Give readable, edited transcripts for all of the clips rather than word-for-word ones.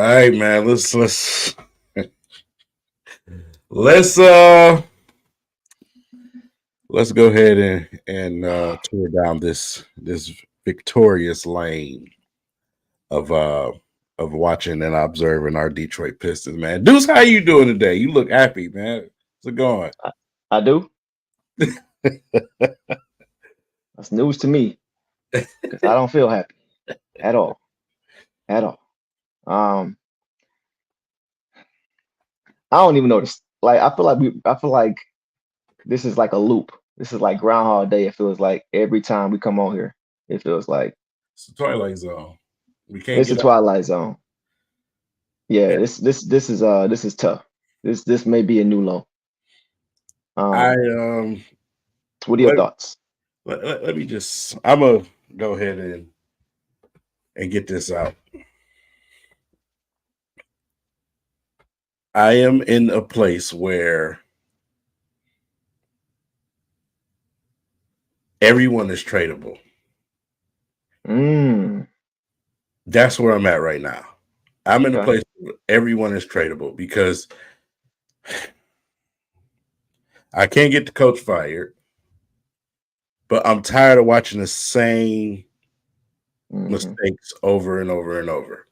right, man. Let's let's go ahead and tear down this victorious lane of uh of watching and observing our Detroit Pistons, man. Deuce, how you doing today? You look happy, man. How's it going? I do. That's news to me because I don't feel happy at all, at all. Um, I don't even notice. Like I feel like this is like a loop. This is like Groundhog Day. It feels like every time we come on here, it feels like It's the Twilight Zone. We can't it's the get out. Twilight Zone. Yeah, this is tough. This may be a new low. I Um, what are your let, thoughts? let me just I'm gonna go ahead and get this out. I am in a place where everyone is tradable. Mm, That's where I'm at right now. I'm in a okay. place where everyone is tradable because I can't get the coach fired, but I'm tired of watching the same Hmm. mistakes over and over and over.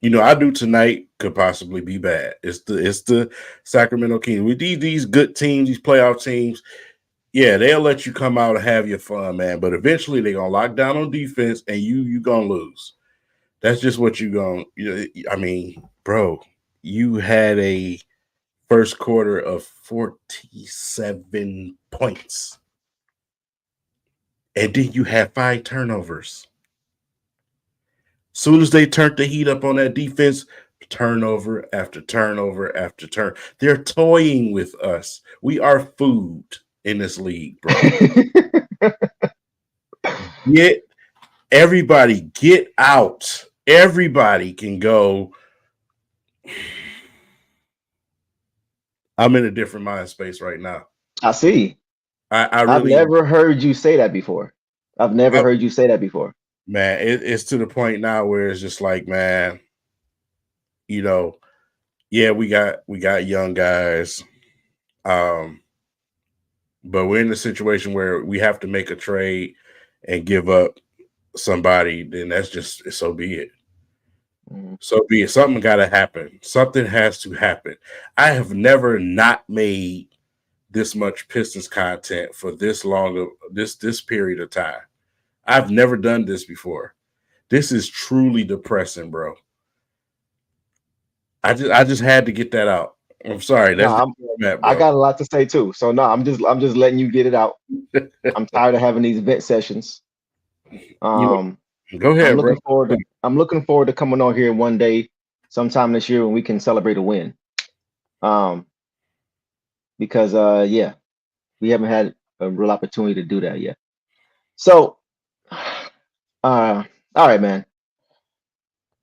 You know, I do tonight could possibly be bad. It's the Sacramento Kings. With these good teams, these playoff teams, yeah, they'll let you come out and have your fun, man. But eventually they're gonna lock down on defense and you gonna lose. That's just what you gonna I mean, bro, you had a first quarter of 47 points. And then you had 5 turnovers. Soon as they turned the heat up on that defense, turnover after turnover after turn. They're toying with us. We are food in this league, bro. Get everybody get out. Everybody can go. I'm in a different mind space right now. I see. I I've really am. never heard you say that before. I've never I, heard you say that before. man, it's to the point now where it's just like, man, you know, yeah, we got young guys. Um, but we're in a situation where we have to make a trade and give up somebody, then that's just so be it. Mhm. So be it. Something got to happen. Something has to happen. I have never not made this much Pistons content for this long of this period of time. I've never done this before. This is truly depressing, bro. I just had to get that out. I'm sorry. No, That's just where I'm at, I bro. got a lot to say too. So no, I'm just letting you get it out. I'm tired of having these vent sessions. You Um, know, go I'm ahead, bro. looking forward to I'm looking forward to coming on here one day, sometime this year when we can celebrate a win. Um, because yeah, we haven't had a real opportunity to do that yet. So, all right, man.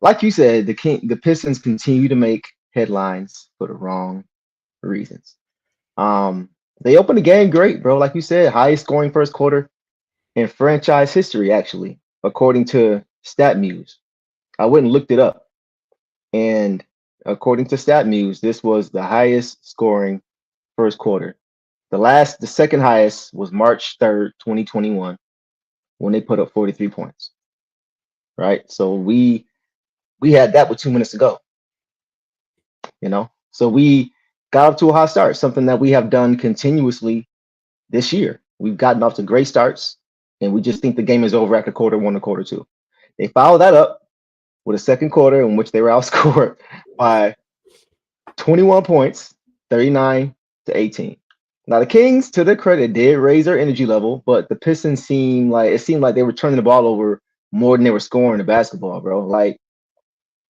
Like you said, the Pistons continue to make headlines for the wrong reasons. Um, they opened the game great, bro. Like you said, highest scoring first quarter in franchise history, actually, according to StatMuse. I went and looked it up, and according to StatMuse, this was the highest scoring first quarter. The second highest was March 3rd, 2021, when they put up 43 points. Right, so we had that with 2 minutes to go. So we got off to a hot start, something that we have done continuously this year. We've gotten off to great starts, and we just think the game is over after quarter one or quarter two. They followed that up with a second quarter in which they were outscored by 21 points, 39 to 18. Now the Kings, to their credit, did raise their energy level, but the Pistons seemed like they were turning the ball over more than they were scoring the basketball, bro. Like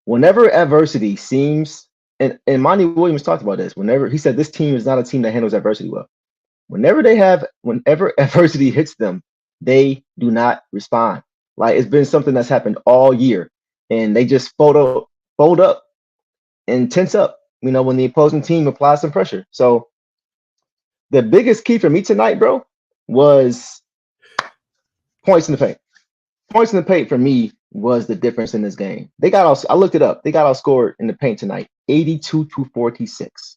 whenever adversity seems and Monty Williams talked about this, whenever he said this team is not a team that handles adversity well. Whenever adversity hits them, they do not respond. Like it's been something that's happened all year, and they just fold up and tense up. When the opposing team applies some pressure. So the biggest key for me tonight, bro, was points in the paint. Points in the paint for me was the difference in this game. They got out, I looked it up. They got outscored in the paint tonight, 82 to 46.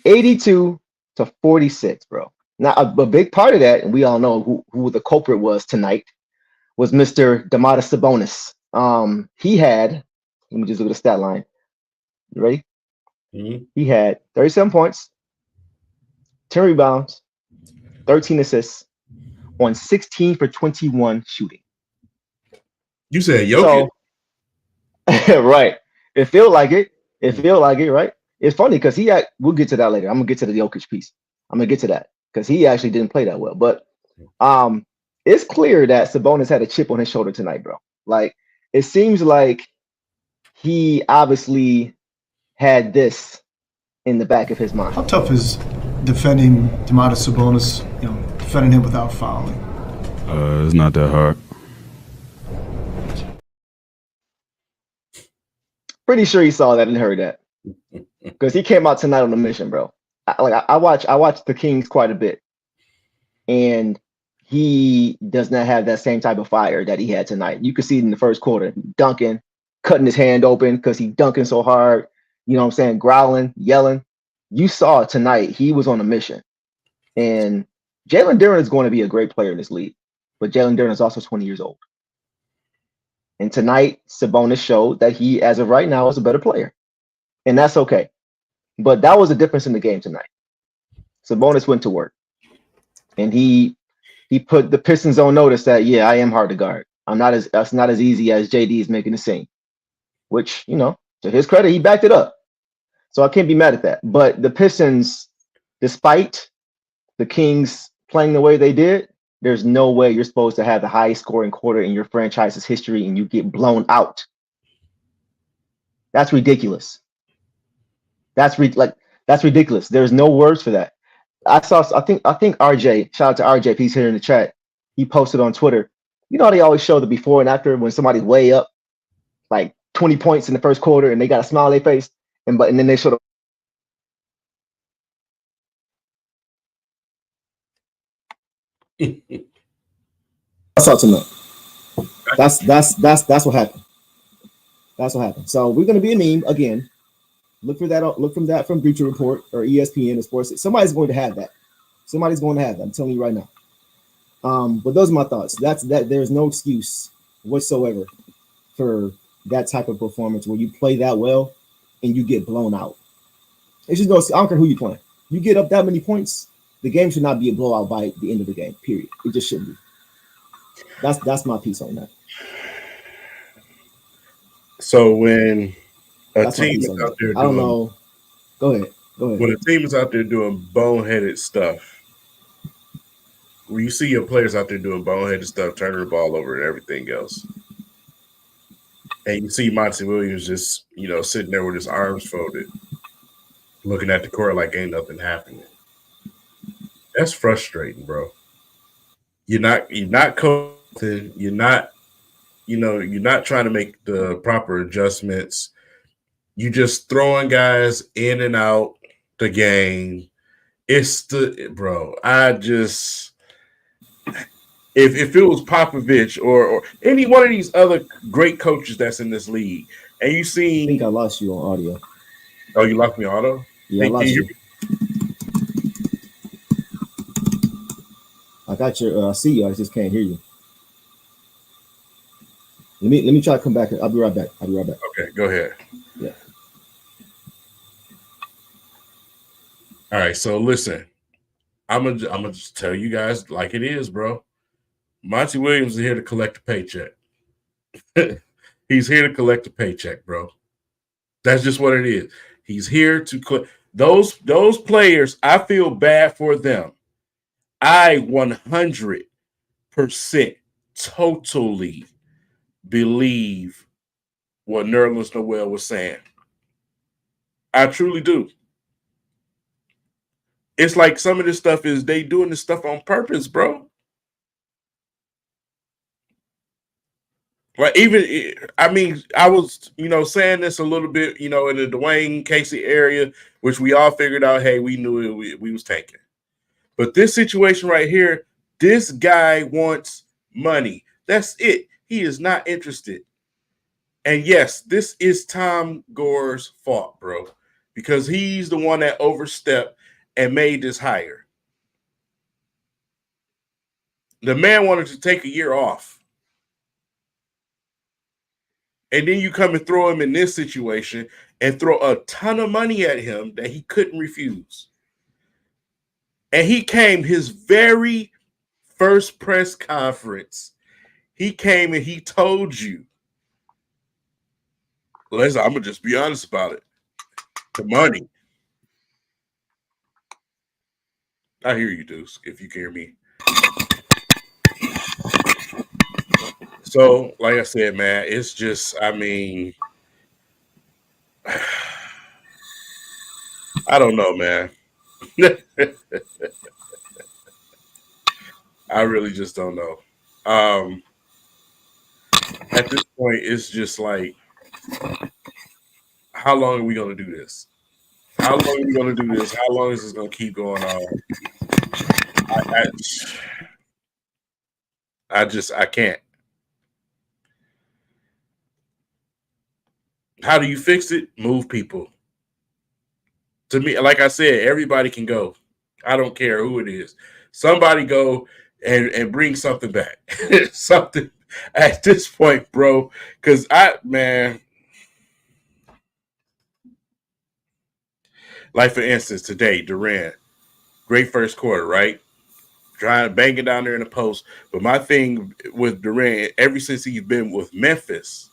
82 to 46, bro. Now a big part of that, and we all know who the culprit was tonight, was Mr. Domantas Sabonis. He had, let me just look at the stat line. You ready? Mhm. He had 37 points, 10 rebounds, 13 assists on 16 for 21 shooting. You said Jokic? So, right. It feel like it. It feel like it, right? It's funny because we'll get to that later. I'm gonna get to the Jokic piece. I'm gonna get to that because he actually didn't play that well. But it's clear that Sabonis had a chip on his shoulder tonight, bro. Like it seems like he obviously had this in the back of his mind. How tough is defending Domantas Sabonis? Defending him without fouling. It's not that hard. Pretty sure he saw that and heard that because he came out tonight on a mission, bro. I watch the Kings quite a bit, and he does not have that same type of fire that he had tonight. You could see it in the first quarter, dunking, cutting his hand open because he dunking so hard. You know what I'm saying? Growling, yelling. You saw tonight he was on a mission, and Jalen Duren is going to be a great player in this league, but Jalen Duren is also 20 years old. And tonight, Sabonis showed that he, as of right now, is a better player. And that's okay. But that was a difference in the game tonight. Sabonis went to work. And he put the Pistons on notice that, yeah, I am hard to guard. That's not as easy as JD is making it seem. Which, to his credit, he backed it up. So I can't be mad at that. But the Pistons, despite the Kings playing the way they did, there's no way you're supposed to have the highest scoring quarter in your franchise's history and you get blown out. That's ridiculous. That's ridiculous. There's no words for that. I think RJ, shout out to RJ, if he's here in the chat. He posted on Twitter. You know how they always show the before and after when somebody's way up, like 20 points in the first quarter, and they got a smile on their face, and then they show the That's all tonight. That's what happened. That's what happened. So we're gonna be a meme again. Look for that. Look from that from Bleacher Report or ESPN or Sports. Somebody's going to have that. Somebody's going to have that. I'm telling you right now. But those are my thoughts. That's that. There's no excuse whatsoever for that type of performance where you play that well and you get blown out. It's just no. I don't care who you playing. You get up that many points, the game should not be a blowout by the end of the game. Period. It just shouldn't be. That's my piece on that. So when a team is out there, I don't know. Go ahead. When a team is out there doing boneheaded stuff, when you see your players out there doing boneheaded stuff, turning the ball over and everything else, and you see Monty Williams just sitting there with his arms folded, looking at the court like ain't nothing happening. That's frustrating, bro. You're not coaching. You're not trying to make the proper adjustments. You just throwing guys in and out the game. It's bro. If it was Popovich or any one of these other great coaches that's in this league, and you see, I think I lost you on audio. Oh, you lost me on audio? Yeah, I lost you. I got your. I see you. I just can't hear you. Let me try to come back. I'll be right back. Okay, go ahead. Yeah. All right. So listen, I'm gonna just tell you guys like it is, bro. Monty Williams is here to collect a paycheck. He's here to collect a paycheck, bro. That's just what it is. He's here to those players. I feel bad for them. I 100% totally believe what Nerlens Noel was saying. I truly do. It's like some of this stuff is they doing this stuff on purpose, bro. Like I was, saying this a little bit, in the Dwayne Casey area, which we all figured out, hey, we knew we was tanking. But this situation right here, this guy wants money. That's it. He is not interested. And yes, this is Tom Gore's fault, bro, because he's the one that overstepped and made this hire. The man wanted to take a year off. And then you come and throw him in this situation and throw a ton of money at him that he couldn't refuse. And he came his very first press conference. He came and he told you, listen, I'm going to just be honest about it. The money. I hear you, Deuce, if you can hear me. So, like I said, man, it's just, I mean, I don't know, man. I really just don't know. At this point, it's just like, how long are we going to do this? How long are we going to do this? How long is this going to keep going on? I can't. How do you fix it? Move people. To me, like I said, everybody can go. I don't care who it is. Somebody go and bring something back. Something at this point, bro. Because like for instance, today, Durant, great first quarter, right? Trying to bang it down there in the post. But my thing with Durant, ever since he's been with Memphis,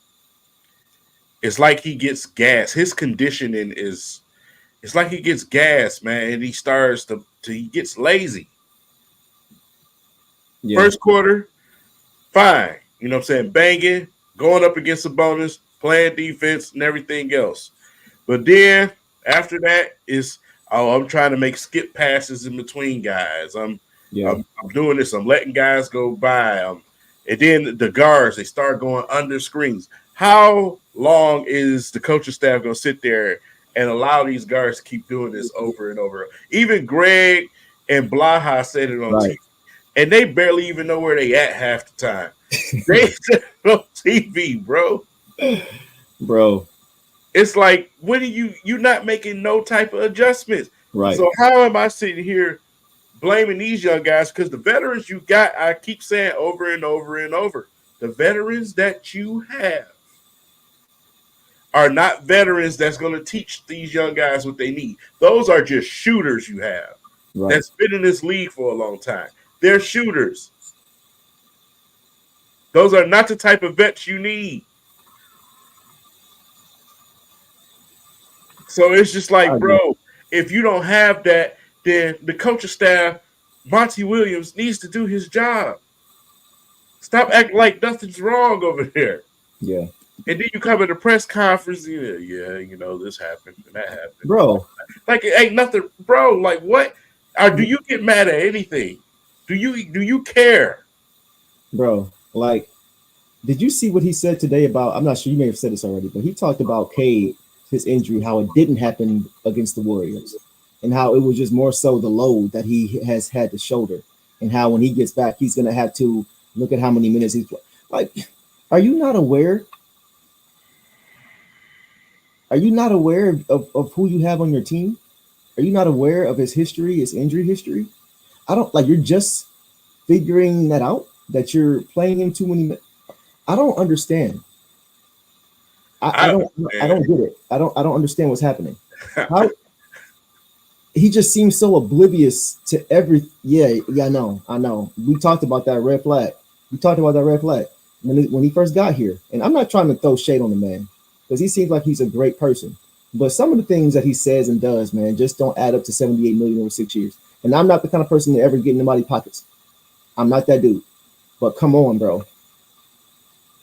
it's like he gets gas. His conditioning is, it's like he gets gas, man, and he starts to he gets lazy. Yeah. First quarter, fine. You know what I'm saying? Banging, going up against the bonus, playing defense and everything else. But then after that is, I'm trying to make skip passes in between guys. I'm doing this. I'm letting guys go by. And then the guards, they start going under screens. How long is the coaching staff going to sit there and allow these guards to keep doing this over and over? Even Greg and Blaha said it on TV. And they barely even know where they at half the time. They said it on TV, bro. Bro. It's like, when are you're not making no type of adjustments. Right. So how am I sitting here blaming these young guys? Because the veterans you got, I keep saying over and over and over, the veterans that you have are not veterans that's going to teach these young guys what they need. Those are just shooters you have that's been in this league for a long time. They're shooters. Those are not the type of vets you need. So it's just like, bro, if you don't have that, then the coaching staff, Monty Williams, needs to do his job. Stop acting like nothing's wrong over there. Yeah. And then you come at a press conference, you know, this happened and that happened. Bro. Like, it ain't nothing, bro. Like, what? Or do you get mad at anything? Do you care? Bro, like, did you see what he said today about, I'm not sure, you may have said this already, but he talked about Cade, his injury, how it didn't happen against the Warriors, and how it was just more so the load that he has had to shoulder, and how when he gets back, he's going to have to look at how many minutes he's played. Like, are you not aware? Are you not aware of who you have on your team? Are you not aware of his history, his injury history? I don't, like, you're just figuring that out, that you're playing him too many minutes. I don't understand. I don't get it. I don't understand what's happening. How he just seems so oblivious to every. Yeah, I know. We talked about that red flag. When he first got here. And I'm not trying to throw shade on the man, because he seems like he's a great person. But some of the things that he says and does, man, just don't add up to $78 million over 6 years. And I'm not the kind of person to ever get in anybody's pockets. I'm not that dude. But come on, bro.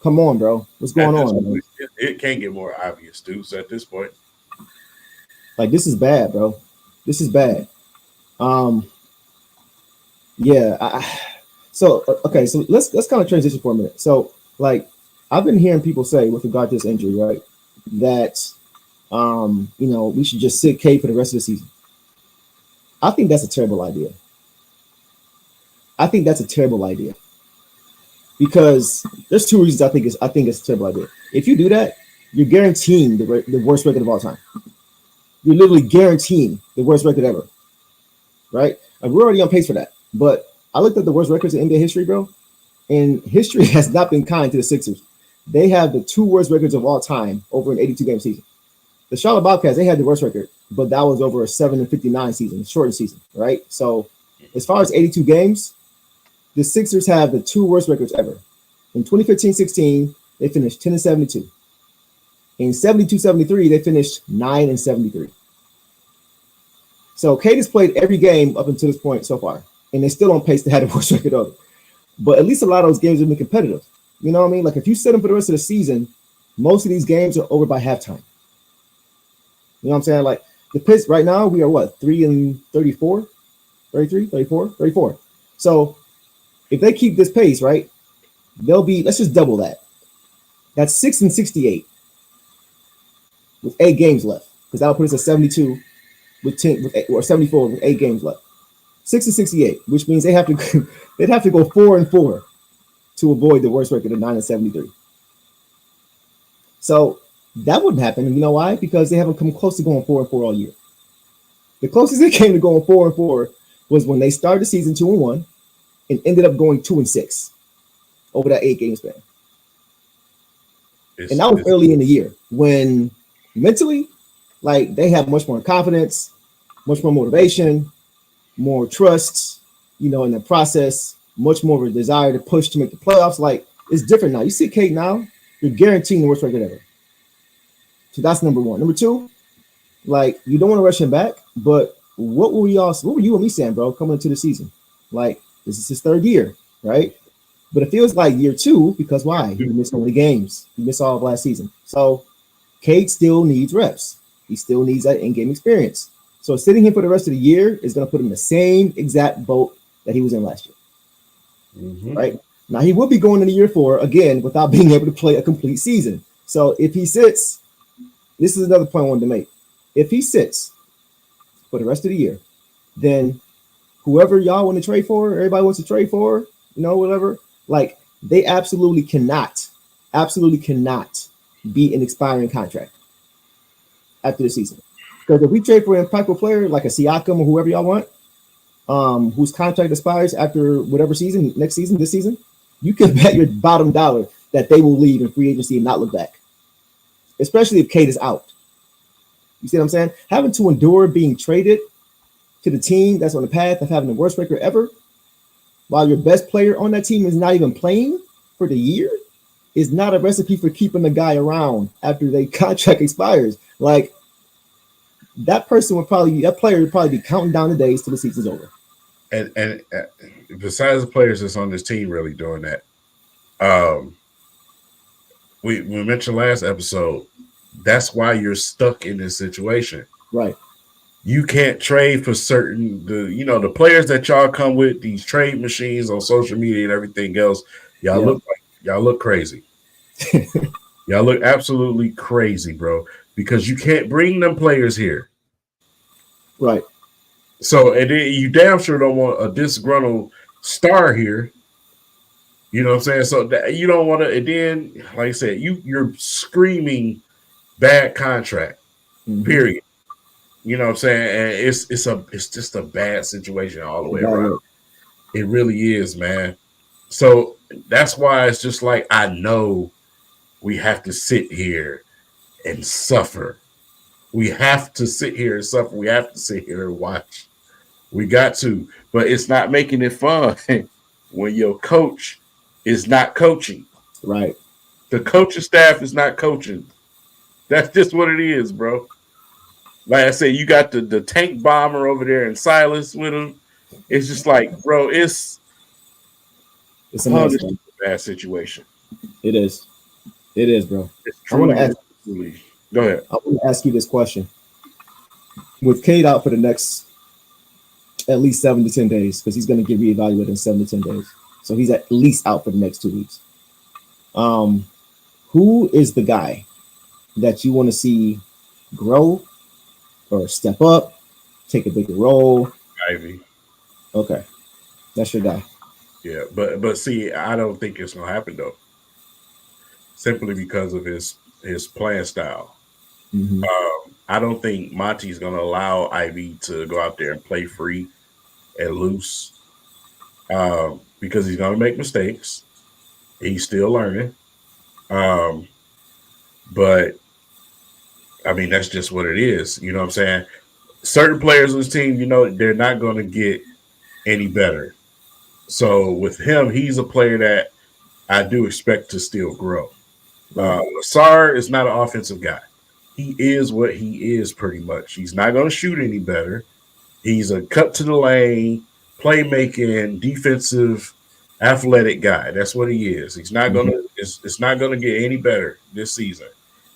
What's going on, man? It can't get more obvious, dude. So at this point, like, this is bad, bro. This is bad. Yeah. So let's kind of transition for a minute. So, like, I've been hearing people say with regard to this injury, right, that we should just sit Cade for the rest of the season. I think that's a terrible idea. because there's two reasons I think it's a terrible idea. If you do that, you're guaranteeing the worst record of all time. You're literally guaranteeing the worst record ever, right? And we're already on pace for that. But I looked at the worst records in NBA history, bro, and history has not been kind to the Sixers. They have the two worst records of all time over an 82-game season. The Charlotte Bobcats, they had the worst record, but that was over a 7-59 season, shortened season, right? So as far as 82 games, the Sixers have the two worst records ever. In 2015-16, they finished 10-72. In 72-73, they finished 9-73. So Cade has played every game up until this point so far, and they're still on pace to have the worst record ever. But at least a lot of those games have been competitive. You know what I mean? Like if you set them for the rest of the season, most of these games are over by halftime. You know what I'm saying? Like the Pistons right now, we are what, 3-34, 33, 34, 34. So if they keep this pace, right, they'll be, let's just double that. That's 6-68 with 8 games left, because that'll put us at 72 with 10 with 8, or 74 with 8 games left. 6-68, which means they'd have to go 4-4 to avoid the worst record of 9-73. So that wouldn't happen. And you know why? Because they haven't come close to going 4-4 all year. The closest they came to going 4-4 was when they started the season 2-1 and ended up going 2-6 over that 8-game span. And that was early in the year when mentally, like they have much more confidence, much more motivation, more trust, you know, in the process, much more of a desire to push to make the playoffs. Like it's different now. You see Cade now, you're guaranteeing the worst record ever. So that's number one. Number two, like you don't want to rush him back, but what were you and me saying, bro, coming into the season? Like this is his third year, right? But it feels like year two because why? He missed so many games. He missed all of last season. So Cade still needs reps. He still needs that in-game experience. So sitting him for the rest of the year is going to put him in the same exact boat that he was in last year. Mm-hmm. Right? Now he will be going into year 4 again without being able to play a complete season. So if he sits, this is another point I wanted to make. If he sits for the rest of the year, then whoever y'all want to trade for, everybody wants to trade for, you know, whatever, like they absolutely cannot be an expiring contract after the season. Because if we trade for an impactful player like a Siakam or whoever y'all want, whose contract expires after whatever season, next season, this season, you can bet your bottom dollar that they will leave in free agency and not look back. Especially if Cade is out. You see what I'm saying? Having to endure being traded to the team that's on the path of having the worst record ever, while your best player on that team is not even playing for the year, is not a recipe for keeping the guy around after their contract expires. Like that player would probably be counting down the days till the season's over. And besides the players that's on this team really doing that, we mentioned last episode, that's why you're stuck in this situation. Right. You can't trade for the players that y'all come with, these trade machines on social media and everything else. Y'all look crazy. Y'all look absolutely crazy, bro, because you can't bring them players here. Right. So, and then you damn sure don't want a disgruntled star here. You know what I'm saying? So that you don't want to, and then, like I said, you're screaming bad contract, period. You know what I'm saying? And it's just a bad situation all the way around. It really is, man. So that's why it's just like, I know we have to sit here and suffer. We have to sit here and suffer. We have to sit here and watch. We got to, but it's not making it fun when your coach is not coaching. Right. The coaching staff is not coaching. That's just what it is, bro. Like I said, you got the tank bomber over there and Silas with him. It's just like, bro, it's a bad situation. It is, bro. It's truly, go ahead. I want to ask you this question. With Cade out for the next at least 7 to 10 days, because he's going to get reevaluated in 7 to 10 days. So he's at least out for the next 2 weeks. Who is the guy that you want to see grow or step up, take a bigger role? Ivy. Okay. That's your guy. Yeah, but see, I don't think it's gonna happen though, simply because of his playing style. Mm-hmm. I don't think Monty's gonna allow Ivy to go out there and play free and loose, because he's gonna make mistakes. He's still learning. Um, but I mean, that's just what it is. You know what I'm saying? Certain players on this team, they're not going to get any better. So with him, he's a player that I do expect to still grow. Right. Lasar is not an offensive guy. He is what he is pretty much. He's not going to shoot any better. He's a cut to the lane, playmaking, defensive, athletic guy. That's what he is. He's not Mm-hmm. gonna. It's not gonna get any better this season,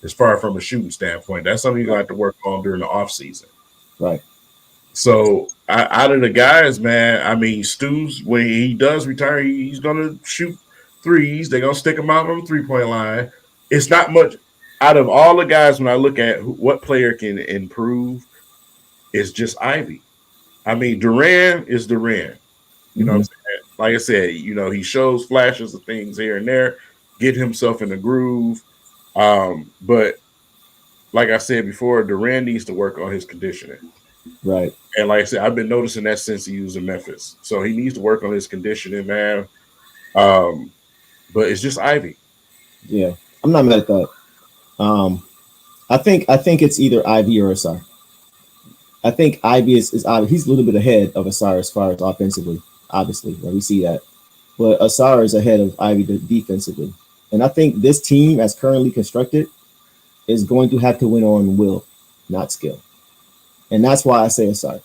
as far from a shooting standpoint. That's something you're gonna have to work on during the off season. Right. So out of the guys, man, I mean, Stu's, when he does retire, he's gonna shoot threes. They're gonna stick him out on the 3-point line. It's not much out of all the guys. When I look at what player can improve, it's just Ivy. I mean, Duran is Duran. You know what I'm saying? Like I said, he shows flashes of things here and there, get himself in the groove. But like I said before, Duran needs to work on his conditioning. Right. And like I said, I've been noticing that since he was in Memphis. So he needs to work on his conditioning, man. But it's just Ivy. Yeah. I'm not mad at that. I think it's either Ivy or Asar. I think Ivy is he's a little bit ahead of Asar as far as offensively, obviously. Right? We see that. But Asar is ahead of Ivy defensively. And I think this team, as currently constructed, is going to have to win on will, not skill. And that's why I say Asar.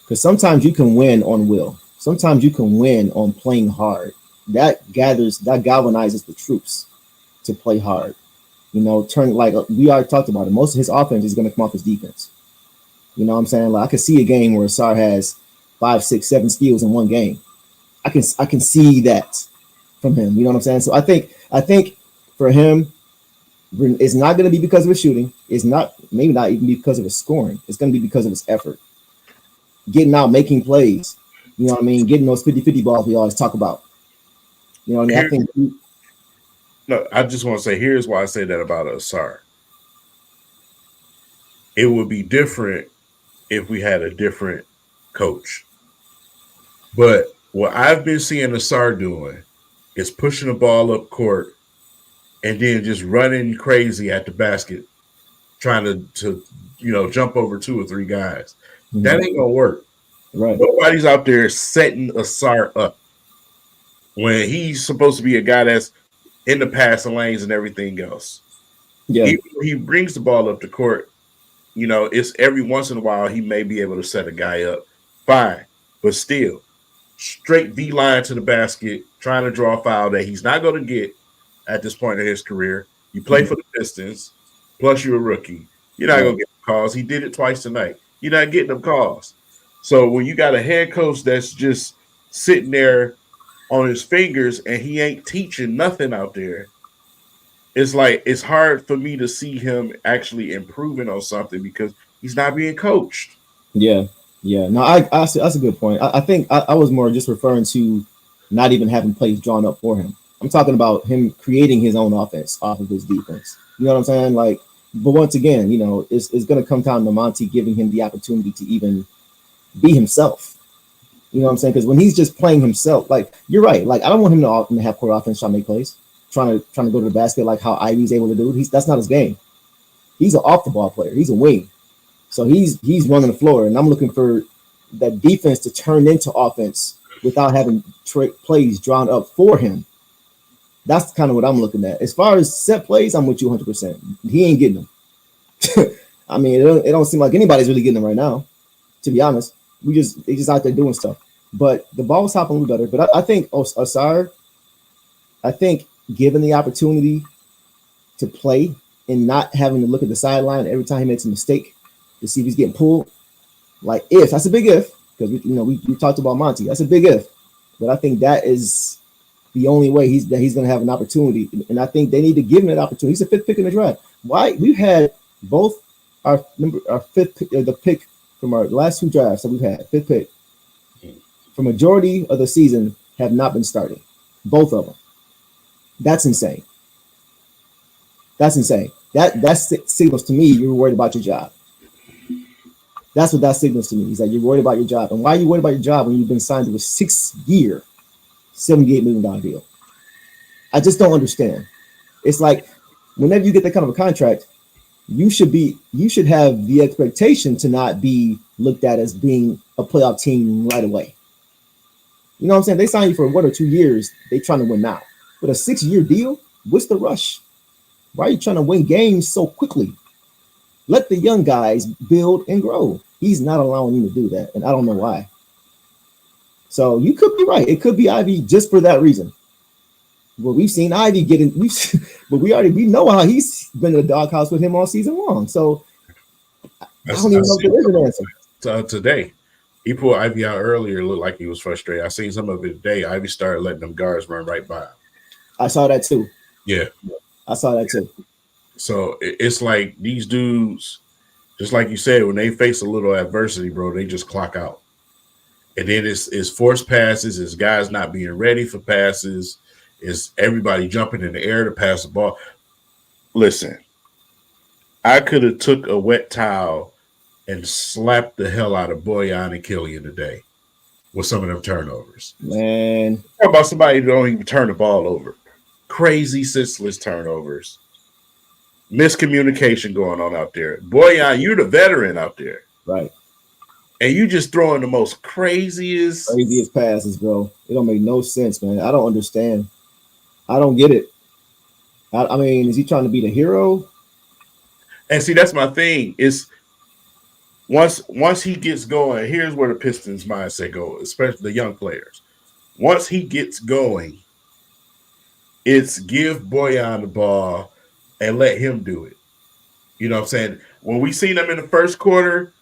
Because sometimes you can win on will. Sometimes you can win on playing hard. That galvanizes the troops to play hard. Turn, like we already talked about it. Most of his offense is going to come off his defense. You know what I'm saying? Like I could see a game where Asar has 5, 6, 7 steals in one game. I can see that from him. You know what I'm saying? So I think for him, it's not going to be because of his shooting. It's maybe not even because of his scoring. It's going to be because of his effort. Getting out, making plays. You know what I mean? Getting those 50-50 balls we always talk about. You know what I mean? I just want to say, here's why I say that about Asar. It would be different if we had a different coach. But what I've been seeing Asar doing is pushing the ball up court and then just running crazy at the basket, trying to jump over 2 or 3 guys. Mm-hmm. That ain't gonna work. Right. Nobody's out there setting Asar up when he's supposed to be a guy that's in the passing lanes and everything else. Yeah. He brings the ball up the court. It's every once in a while he may be able to set a guy up. Fine. But still, straight V-line to the basket, trying to draw a foul that he's not going to get at this point in his career. You play for the Pistons, plus you're a rookie. You're not going to get calls. He did it twice tonight. You're not getting them calls. So when you got a head coach that's just sitting there on his fingers and he ain't teaching nothing out there, it's like it's hard for me to see him actually improving on something because he's not being coached. Yeah. No, that's a good point. I think I was more just referring to not even having plays drawn up for him. I'm talking about him creating his own offense off of his defense. You know what I'm saying? Like, but once again, it's going to come down to Monty giving him the opportunity to even be himself. You know what I'm saying? Because when he's just playing himself, like you're right. Like I don't want him to have court offense trying to make plays, trying to go to the basket like how Ivy's able to do. That's not his game. He's an off the ball player. He's a wing. So he's running the floor, and I'm looking for that defense to turn into offense without having plays drawn up for him. That's kind of what I'm looking at. As far as set plays, I'm with you 100%. He ain't getting them. I mean, it don't seem like anybody's really getting them right now, to be honest. He's just out there doing stuff. But the ball's hopping a little better. But I think Asar, given the opportunity to play and not having to look at the sideline every time he makes a mistake to see if he's getting pulled. Like that's a big if, because we talked about Monty. That's a big if. But I think that is the only way he's going to have an opportunity. And I think they need to give him that opportunity. He's the 5th pick in the draft. Why? We've had both our 5th pick, the pick from our last 2 drafts that we've had, 5th pick. For majority of the season have not been starting. Both of them. That's insane. That's insane. That signals to me you're worried about your job. That's what that signals to me. Is that you're worried about your job. And why are you worried about your job when you've been signed to a 6-year, $78 million deal? I just don't understand. It's like whenever you get that kind of a contract, you should have the expectation to not be looked at as being a playoff team right away. You know what I'm saying? They sign you for 1 or 2 years. They trying to win now. But a 6-year deal, what's the rush? Why are you trying to win games so quickly? Let the young guys build and grow. He's not allowing you to do that, and I don't know why. So you could be right. It could be Ivy just for that reason. Well, we've seen Ivy but we know how he's been in the doghouse with him all season long. So I don't even know if there is an answer. Today, he pulled Ivy out earlier. It looked like he was frustrated. I seen some of it today. Ivy started letting them guards run right by him. I saw that too. Yeah. I saw that too. So it's like these dudes, just like you said, when they face a little adversity, bro, they just clock out. And then it's forced passes, it's guys not being ready for passes, it's everybody jumping in the air to pass the ball. Listen, I could have took a wet towel and slapped the hell out of Boyan and Killian today with some of them turnovers. Man. How about somebody who don't even turn the ball over? Crazy, senseless turnovers. Miscommunication going on out there. Boyan, you're the veteran out there. Right. And you just throwing the most craziest passes, bro. It don't make no sense, man. I don't understand. I don't get it. I mean, is he trying to be the hero? And see, that's my thing. Is once he gets going, here's where the Pistons mindset goes, especially the young players. Once he gets going, it's give Boyan the ball and let him do it. You know what I'm saying? When we seen them in the first quarter,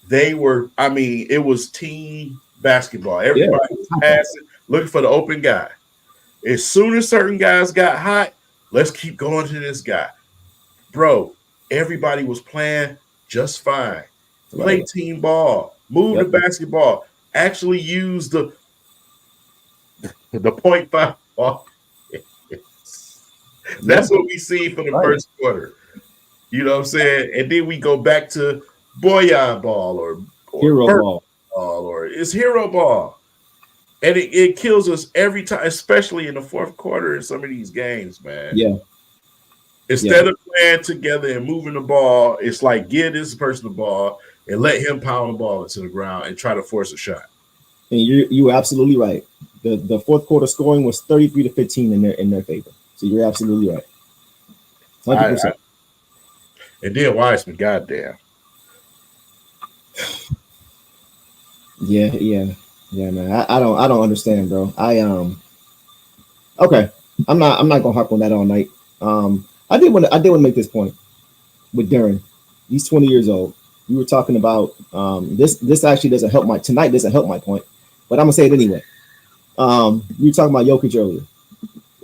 it was team basketball. Everybody was passing, looking for the open guy. As soon as certain guys got hot, let's keep going to this guy. Bro, everybody was playing just fine. Play team ball. Move the basketball. Actually use the 0.5 ball. That's what we see for the first quarter. You know what I'm saying? And then we go back to Boyan ball or hero ball, or it's hero ball. And it kills us every time, especially in the fourth quarter in some of these games, man. Yeah. Instead of playing together and moving the ball, it's like give this person the ball and let him pound the ball into the ground and try to force a shot. And you're absolutely right. The fourth quarter scoring was 33-15 in their favor. So you're absolutely right. 100%. And then Wiseman, goddamn. Yeah, man. I don't understand, bro. Okay. I'm not gonna harp on that all night. I did want to make this point with Darren. He's 20 years old. We were talking about this actually doesn't help my point, but I'm gonna say it anyway. You were talking about Jokic earlier,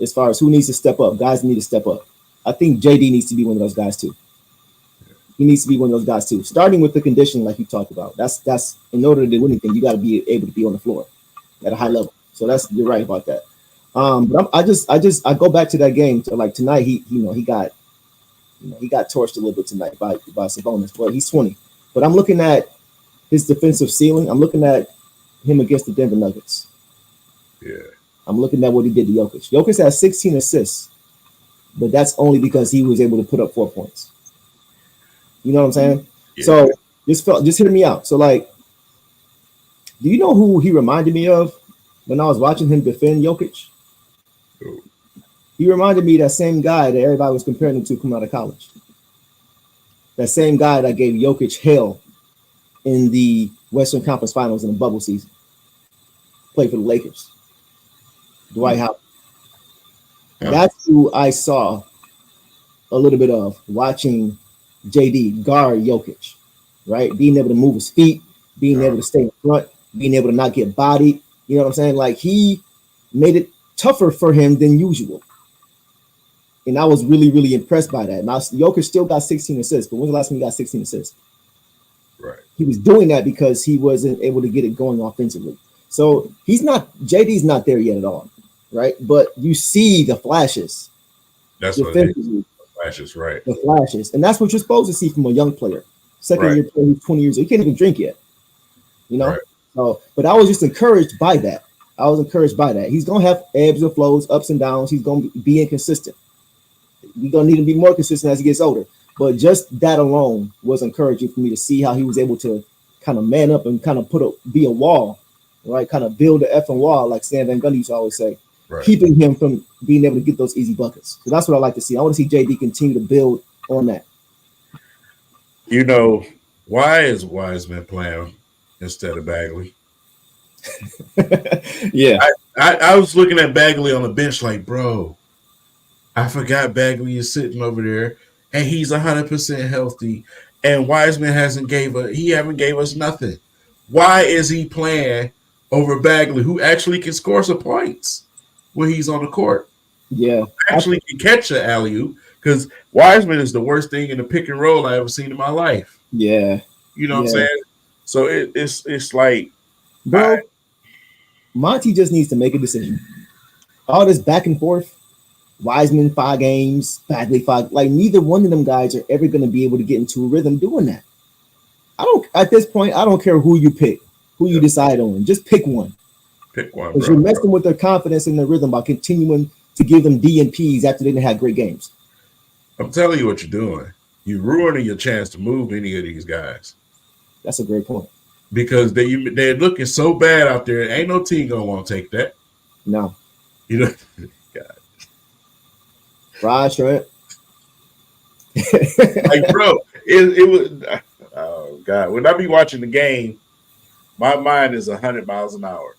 as far as who needs to step up. Guys need to step up. I think JD needs to be one of those guys too. He needs to be one of those guys too. Starting with the conditioning, like you talked about. That's in order to do anything, you got to be able to be on the floor at a high level. So you're right about that. But I go back to that game. So like tonight, he got torched a little bit tonight by Sabonis. But he's 20. But I'm looking at his defensive ceiling. I'm looking at him against the Denver Nuggets. Yeah. I'm looking at what he did to Jokic. Jokic has 16 assists, but that's only because he was able to put up 4 points. You know what I'm saying? Yeah. So just hear me out. So like, do you know who he reminded me of when I was watching him defend Jokic? Ooh. He reminded me of that same guy that everybody was comparing him to coming out of college. That same guy that gave Jokic hell in the Western Conference Finals in the bubble season. Played for the Lakers. Dwight Howard. Yeah. That's who I saw a little bit of watching JD guard Jokic, right? Being able to move his feet, being able to stay in front, being able to not get bodied. You know what I'm saying? Like he made it tougher for him than usual. And I was really, really impressed by that. Now, Jokic still got 16 assists, but when's the last time he got 16 assists? Right. He was doing that because he wasn't able to get it going offensively. So JD's not there yet at all, right? But you see the flashes That's what it is. defensively, Flashes, right? the flashes, and that's what you're supposed to see from a young player. Second Right. year player who's 20 years old, he can't even drink yet, you know. Right. So, but I was just encouraged by that. He's gonna have ebbs and flows, ups and downs. He's gonna be inconsistent. We're gonna need to be more consistent as he gets older. But just that alone was encouraging for me to see how he was able to kind of man up and kind of be a wall, right? Kind of build the effing wall, like Stan Van Gundy used to always say, Right. keeping him from being able to get those easy buckets. So that's what I like to see. I want to see JD continue to build on that. You know, why is Wiseman playing instead of Bagley? Yeah. I was looking at Bagley on the bench like, bro, I forgot Bagley is sitting over there and he's 100% healthy. And Wiseman haven't gave us nothing. Why is he playing over Bagley, who actually can score some points when he's on the court? Yeah. Actually can catch an alley-oop, because Wiseman is the worst thing in the pick and roll I ever seen in my life. Yeah. You know what I'm Yeah. saying? So it's like, Bro, Monty just needs to make a decision. All this back and forth, Wiseman 5 games, Bagley 5, like neither one of them guys are ever going to be able to get into a rhythm doing that. At this point, I don't care who you pick, who you decide on. Just pick one. pick one, Because bro. you're messing with their confidence and their rhythm by continuing to give them D and P's after they didn't have great games. I'm telling you what you're doing. You're ruining your chance to move any of these guys. That's a great point. Because they're looking so bad out there. Ain't no team gonna want to take that. No. You know, Raj Trent. like, bro, it was. Oh God, when I be watching the game, my mind is 100 miles an hour.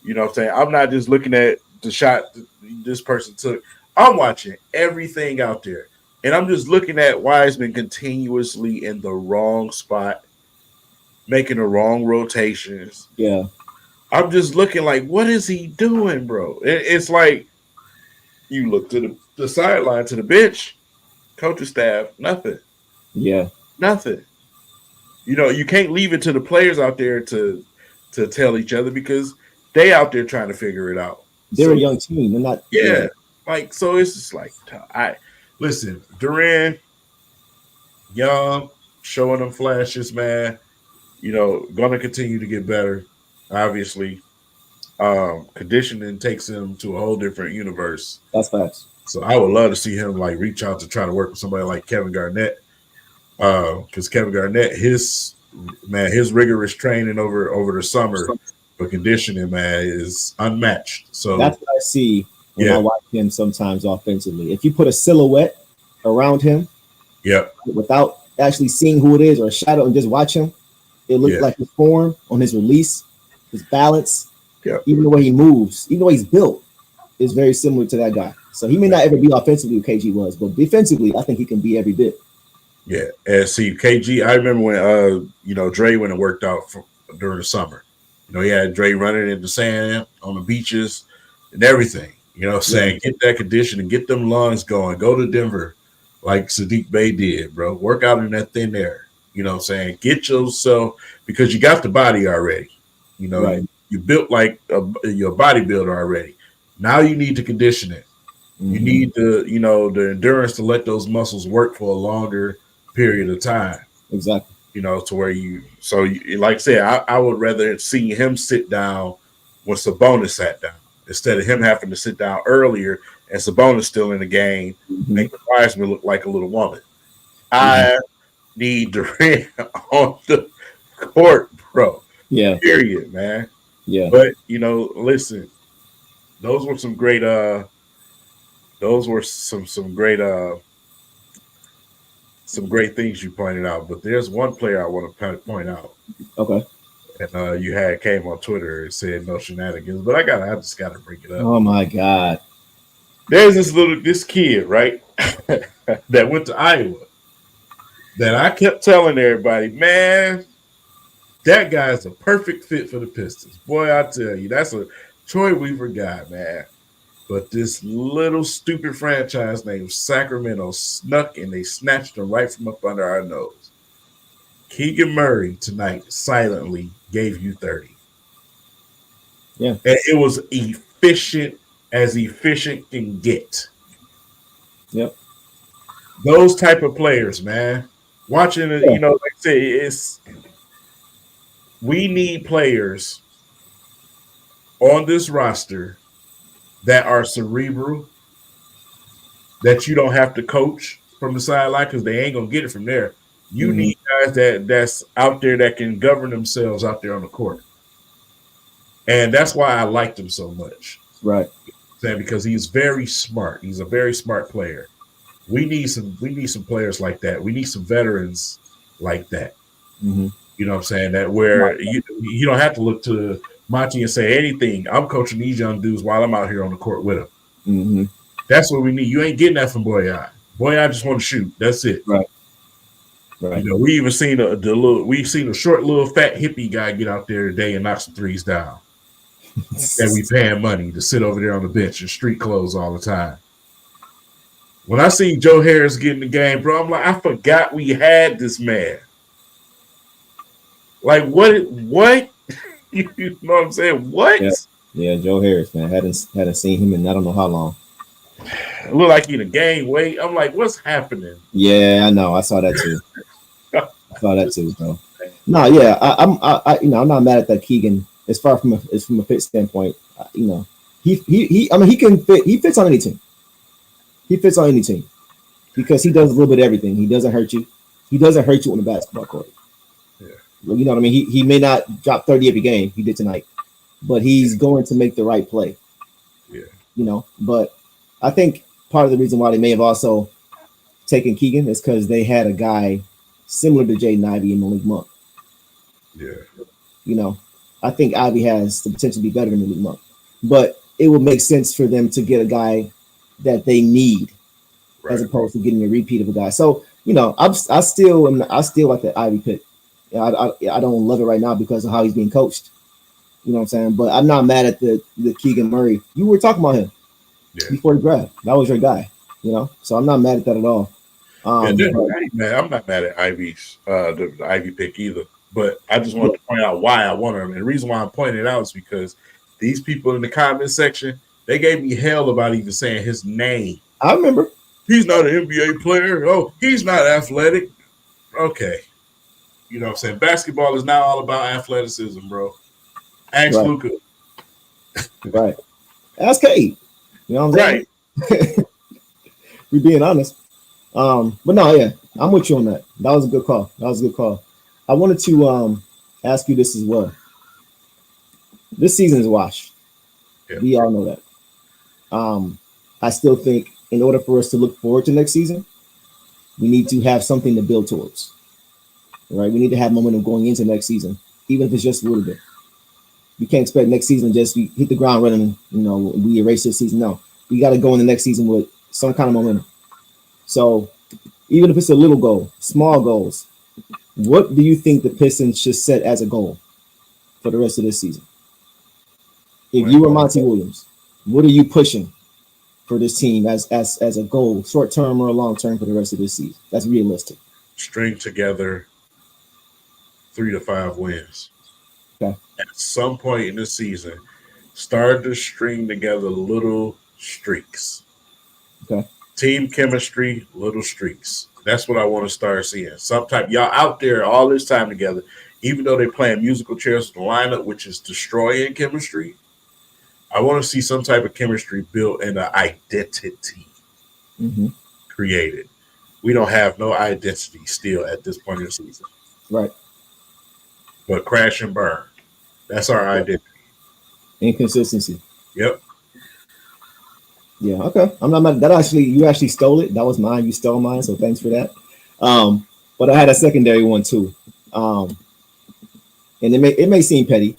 You know what I'm saying? I'm not just looking at the shot this person took. I'm watching everything out there, and I'm just looking at Wiseman continuously in the wrong spot, making the wrong rotations. Yeah. I'm just looking like, what is he doing, bro? It's like you look to the sideline, to the bench, coaching staff, nothing. Yeah. Nothing. You know, you can't leave it to the players out there to tell each other, because they out there trying to figure it out. They're a young team. They're not. Yeah. Like, so it's just like, listen, Durant, young, showing them flashes, man. You know, gonna continue to get better, obviously. Conditioning takes him to a whole different universe. That's facts. So I would love to see him like reach out to try to work with somebody like Kevin Garnett. Because Kevin Garnett, his rigorous training over the summer for conditioning, man, is unmatched. So that's what I see when I watch him sometimes offensively. If you put a silhouette around him, without actually seeing who it is or a shadow and just watch him, it looks like his form on his release, his balance, even the way he moves, even the way he's built is very similar to that guy. So he may not ever be offensively what KG was, but defensively, I think he can be every bit. Yeah, and see, KG, I remember when Dre went and worked out during the summer. You know, he had Dre running in the sand on the beaches and everything. You know, saying get that condition and get them lungs going. Go to Denver like Sadiq Bey did, bro. Work out in that thin air. You know what I'm saying? Get yourself, because you got the body already. You know, you built like you're a bodybuilder already. Now you need to condition it. Mm-hmm. You need the endurance to let those muscles work for a longer period of time. Exactly. You know, to where like I said, I would rather see him sit down when Sabonis sat down instead of him having to sit down earlier and Sabonis still in the game, making Wiseman look like a little woman. I need Durant on the court, bro. Yeah. Period, man. Yeah. But listen, those were some great some great things you pointed out. But there's one player I want to point out. Okay. And you came on Twitter and said no shenanigans, but I just gotta bring it up. Oh my God. There's this kid, right, that went to Iowa that I kept telling everybody, man, that guy's a perfect fit for the Pistons. Boy, I tell you, that's a Troy Weaver guy, man. But this little stupid franchise named Sacramento snuck and they snatched him right from up under our nose. Keegan Murray tonight silently gave you 30. Yeah. And it was efficient as efficient can get. Yep. Those type of players, man. Watching it, Yeah. you know, like I say, we need players on this roster that are cerebral, that you don't have to coach from the sideline because they ain't gonna get it from there. You need guys that's out there that can govern themselves out there on the court. And that's why I liked him so much. Right. Because he's very smart. He's a very smart player. We need some players like that. We need some veterans like that. Mm-hmm. You know what I'm saying? That where you don't have to look to Monty and say anything. I'm coaching these young dudes while I'm out here on the court with them. Mm-hmm. That's what we need. You ain't getting that from Boyan. Boyan just want to shoot. That's it. Right. Right. You know, we even seen we've seen a short little fat hippie guy get out there today and knock some threes down. And we paying money to sit over there on the bench in street clothes all the time. When I see Joe Harris get in the game, bro, I'm like, I forgot we had this man. Like, what? You know what I'm saying? What? Yeah, Joe Harris, man. Hadn't seen him in I don't know how long. It look like he in a game weight. I'm like, what's happening? Yeah, I know. I saw that too. Bro. No, yeah, I'm not mad at that Keegan. As far from a fit standpoint, you know, he I mean, he can fit. He fits on any team. He fits on any team because he does a little bit of everything. He doesn't hurt you. He doesn't hurt you on the basketball court. Yeah. You know what I mean? He may not drop 30 every game. He did tonight, but he's going to make the right play. Yeah. You know, but I think part of the reason why they may have also taken Keegan is because they had a guy similar to Jaden Ivey in Malik Monk. Yeah. You know, I think Ivy has the potential to be better than Malik Monk, but it would make sense for them to get a guy that they need, as opposed to getting a repeat of a guy. So, you know, I still like the Ivy pick. I don't love it right now because of how he's being coached. You know what I'm saying? But I'm not mad at the Keegan Murray. You were talking about him before the draft. That was your guy. You know, so I'm not mad at that at all. I'm not mad at Ivy's the Ivy pick either. But I just wanted to point out why I want him. And the reason why I'm pointing it out is because these people in the comment section, they gave me hell about even saying his name. I remember. He's not an NBA player. Oh, he's not athletic. Okay. You know what I'm saying? Basketball is now all about athleticism, bro. Ask Luka. Right. Ask Cade. You know what I'm saying? We're being honest. But no, yeah, I'm with you on that. That was a good call. I wanted to ask you this as well. This season is washed. Yeah. We all know that. I still think in order for us to look forward to next season, we need to have something to build towards. Right? We need to have momentum going into next season, even if it's just a little bit. We can't expect next season just we hit the ground running, you know, we erase this season. No, we got to go in the next season with some kind of momentum. So even if it's a little goal, small goals, what do you think the Pistons should set as a goal for the rest of this season? If you were Monty Williams, what are you pushing for this team as a goal, short term or long term for the rest of this season? That's realistic. String together 3 to 5 wins. Okay. At some point in the season, start to string together little streaks. Okay. Team chemistry, little streaks. That's what I want to start seeing. Some type, y'all out there all this time together, even though they're playing musical chairs with the lineup, which is destroying chemistry. I want to see some type of chemistry built and an identity created. We don't have no identity still at this point in the season. Right. But crash and burn. That's our identity. Inconsistency. Yep. Yeah, okay. I'm not mad. You actually stole it. That was mine. You stole mine, so thanks for that. But I had a secondary one too. And it may seem petty,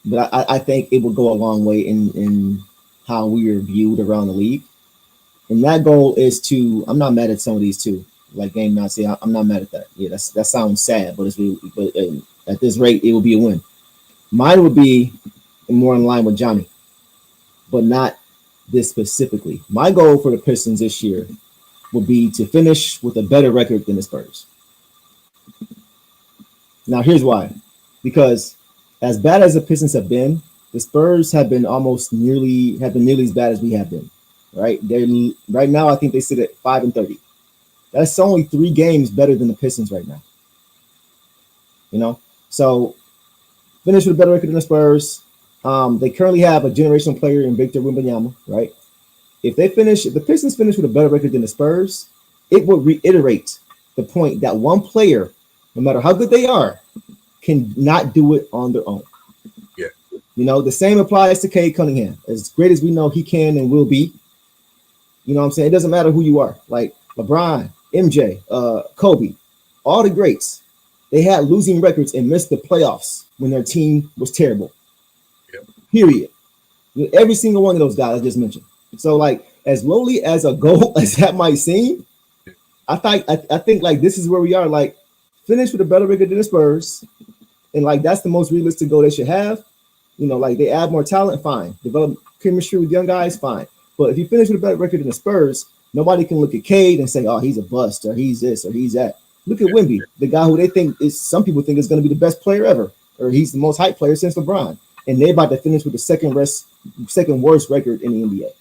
but I think it will go a long way in how we are viewed around the league. And that goal is I'm not mad at some of these too. Like Game 9 say, I'm not mad at that. Yeah, that sounds sad, but at this rate, it will be a win. Mine would be more in line with Johnny, but not this specifically. My goal for the Pistons this year would be to finish with a better record than the Spurs. Now, here's why. Because as bad as the Pistons have been, the Spurs have been nearly as bad as we have been. Right? They're right now. I think they sit at 5-30. That's only 3 games better than the Pistons right now. So finish with a better record than the Spurs. They currently have a generational player in Victor Wembanyama, right? If the Pistons finish with a better record than the Spurs, it would reiterate the point that one player, no matter how good they are, can not do it on their own. Yeah. The same applies to Cade Cunningham. As great as we know he can and will be, you know what I'm saying? It doesn't matter who you are. Like LeBron, MJ, Kobe, all the greats, they had losing records and missed the playoffs when their team was terrible. Yeah. Period. Every single one of those guys I just mentioned. So, like, as lowly as a goal as that might seem, I think like this is where we are. Like, finish with a better record than the Spurs, and like that's the most realistic goal they should have. Like they add more talent, fine. Develop chemistry with young guys, fine. But if you finish with a better record than the Spurs, nobody can look at Cade and say, "Oh, he's a bust," or "He's this," or "He's that." Look at Wemby, the guy who they think is some people think is going to be the best player ever, or he's the most hyped player since LeBron, and they're about to finish with the second worst record in the NBA.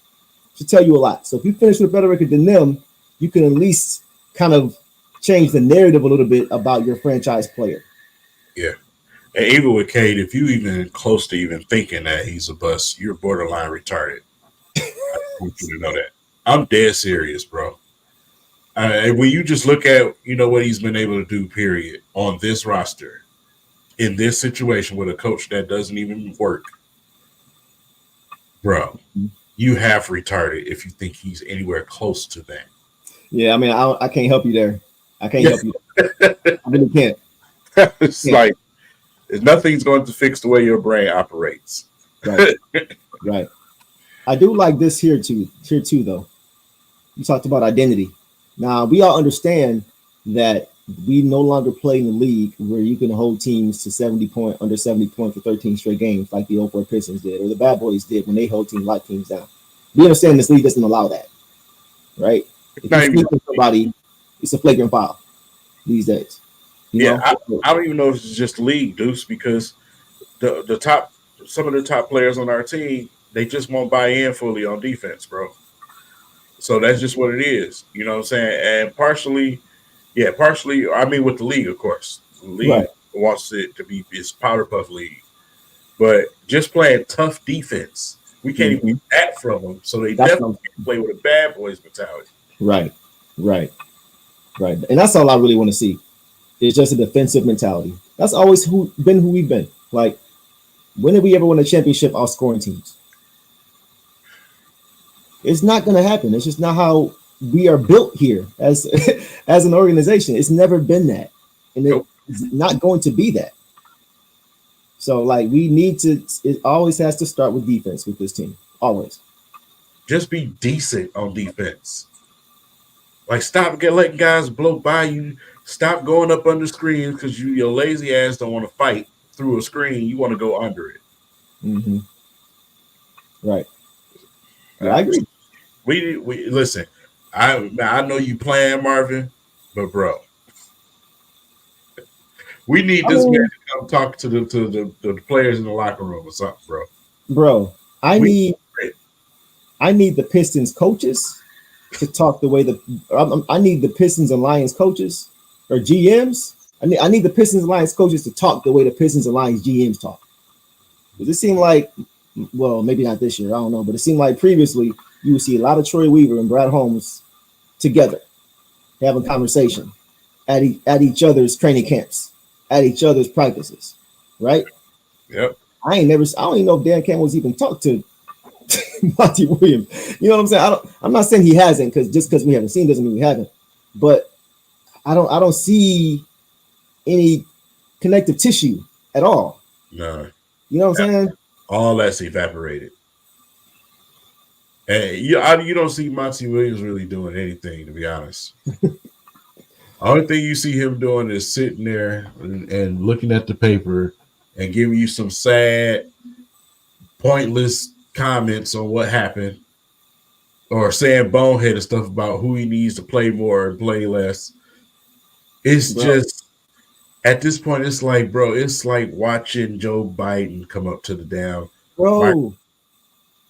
Should tell you a lot. So if you finish with a better record than them, you can at least kind of change the narrative a little bit about your franchise player. Yeah. And even with Cade, if you even close to even thinking that he's a bust, you're borderline retarded. I want you to know that. I'm dead serious, bro. And when you just look at, what he's been able to do, period, on this roster, in this situation with a coach that doesn't even work, bro, you have retarded if you think he's anywhere close to that. Yeah, I mean, I can't help you there. I can't help you there. I really can't. It's like nothing's going to fix the way your brain operates. Right. Right. I do like this here too, though. You talked about identity. Now, we all understand that we no longer play in the league where you can hold teams to under 70 points for 13 straight games like the 04 Pistons did or the Bad Boys did when they hold lock teams down. We understand this league doesn't allow that, right? If you sneak with somebody, it's a flagrant foul these days. I don't even know if it's just league, Deuce, because some of the top players on our team, they just won't buy in fully on defense, bro. So that's just what it is. You know what I'm saying? And partially, I mean, with the league, of course. The league wants it to be this powder puff league. But just playing tough defense, we can't even get that from them. So they definitely can't play with a bad boys mentality. Right. And that's all I really want to see. It's just a defensive mentality. That's always who we've been. Like, when did we ever win a championship outscoring teams? It's not going to happen. It's just not how we are built here as an organization. It's never been that, and it's not going to be that. So, like, we need to. It always has to start with defense with this team. Always. Just be decent on defense. Like, stop letting guys blow by you. Stop going up under screens because your lazy ass don't want to fight through a screen. You want to go under it. Mm-hmm. Right. I agree. We listen. I know you playing, Marvin, but bro, we need this man to come talk to the players in the locker room or something, bro. Bro, I need the Pistons coaches to talk the way I need the Pistons and Lions coaches or GMs. I need the Pistons and Lions coaches to talk the way the Pistons and Lions GMs talk. Does it seem like, well, maybe not this year, I don't know, but it seemed like previously you would see a lot of Troy Weaver and Brad Holmes together having conversation at each other's training camps, at each other's practices, right? Yep. I don't even know if Dan Campbell's even talked to Monty Williams. You know what I'm saying? I'm not saying he hasn't, because we haven't seen doesn't mean we haven't. But I don't see any connective tissue at all. No. You know what I'm saying? All that's evaporated. And you don't see Monty Williams really doing anything, to be honest. Only thing you see him doing is sitting there and looking at the paper and giving you some sad, pointless comments on what happened, or saying boneheaded stuff about who he needs to play more and play less. It's just, at this point, it's like, bro, it's like watching Joe Biden come up to the damn Bro,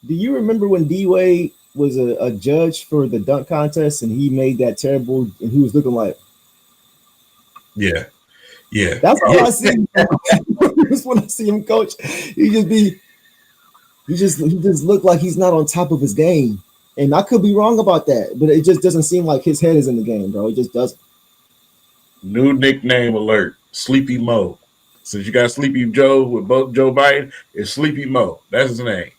do you remember when D Wade was a judge for the dunk contest and he made that terrible and he was looking like Yeah. that's all I see. Just when I see him coach, he just look like he's not on top of his game. And I could be wrong about that, but it just doesn't seem like his head is in the game, bro. It just doesn't. New nickname alert, Sleepy Mo. Since you got Sleepy Joe with both Joe Biden, it's Sleepy Mo. That's his name.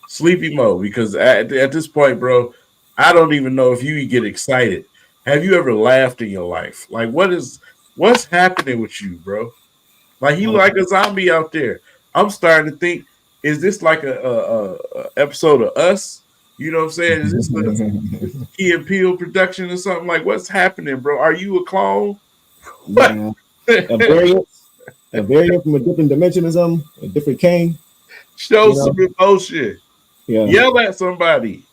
Sleepy Mo, because at this point, bro, I don't even know if you get excited. Have you ever laughed in your life? Like, what's happening with you, bro? Like, he like a zombie out there. I'm starting to think, is this like a episode of Us? You know what I'm saying? Is this a Key and Peele production or something? Like, what's happening, bro? Are you a clone? Yeah. a variant from a different dimension or something, a different Kane. Show some emotion. Yeah. Yell at somebody.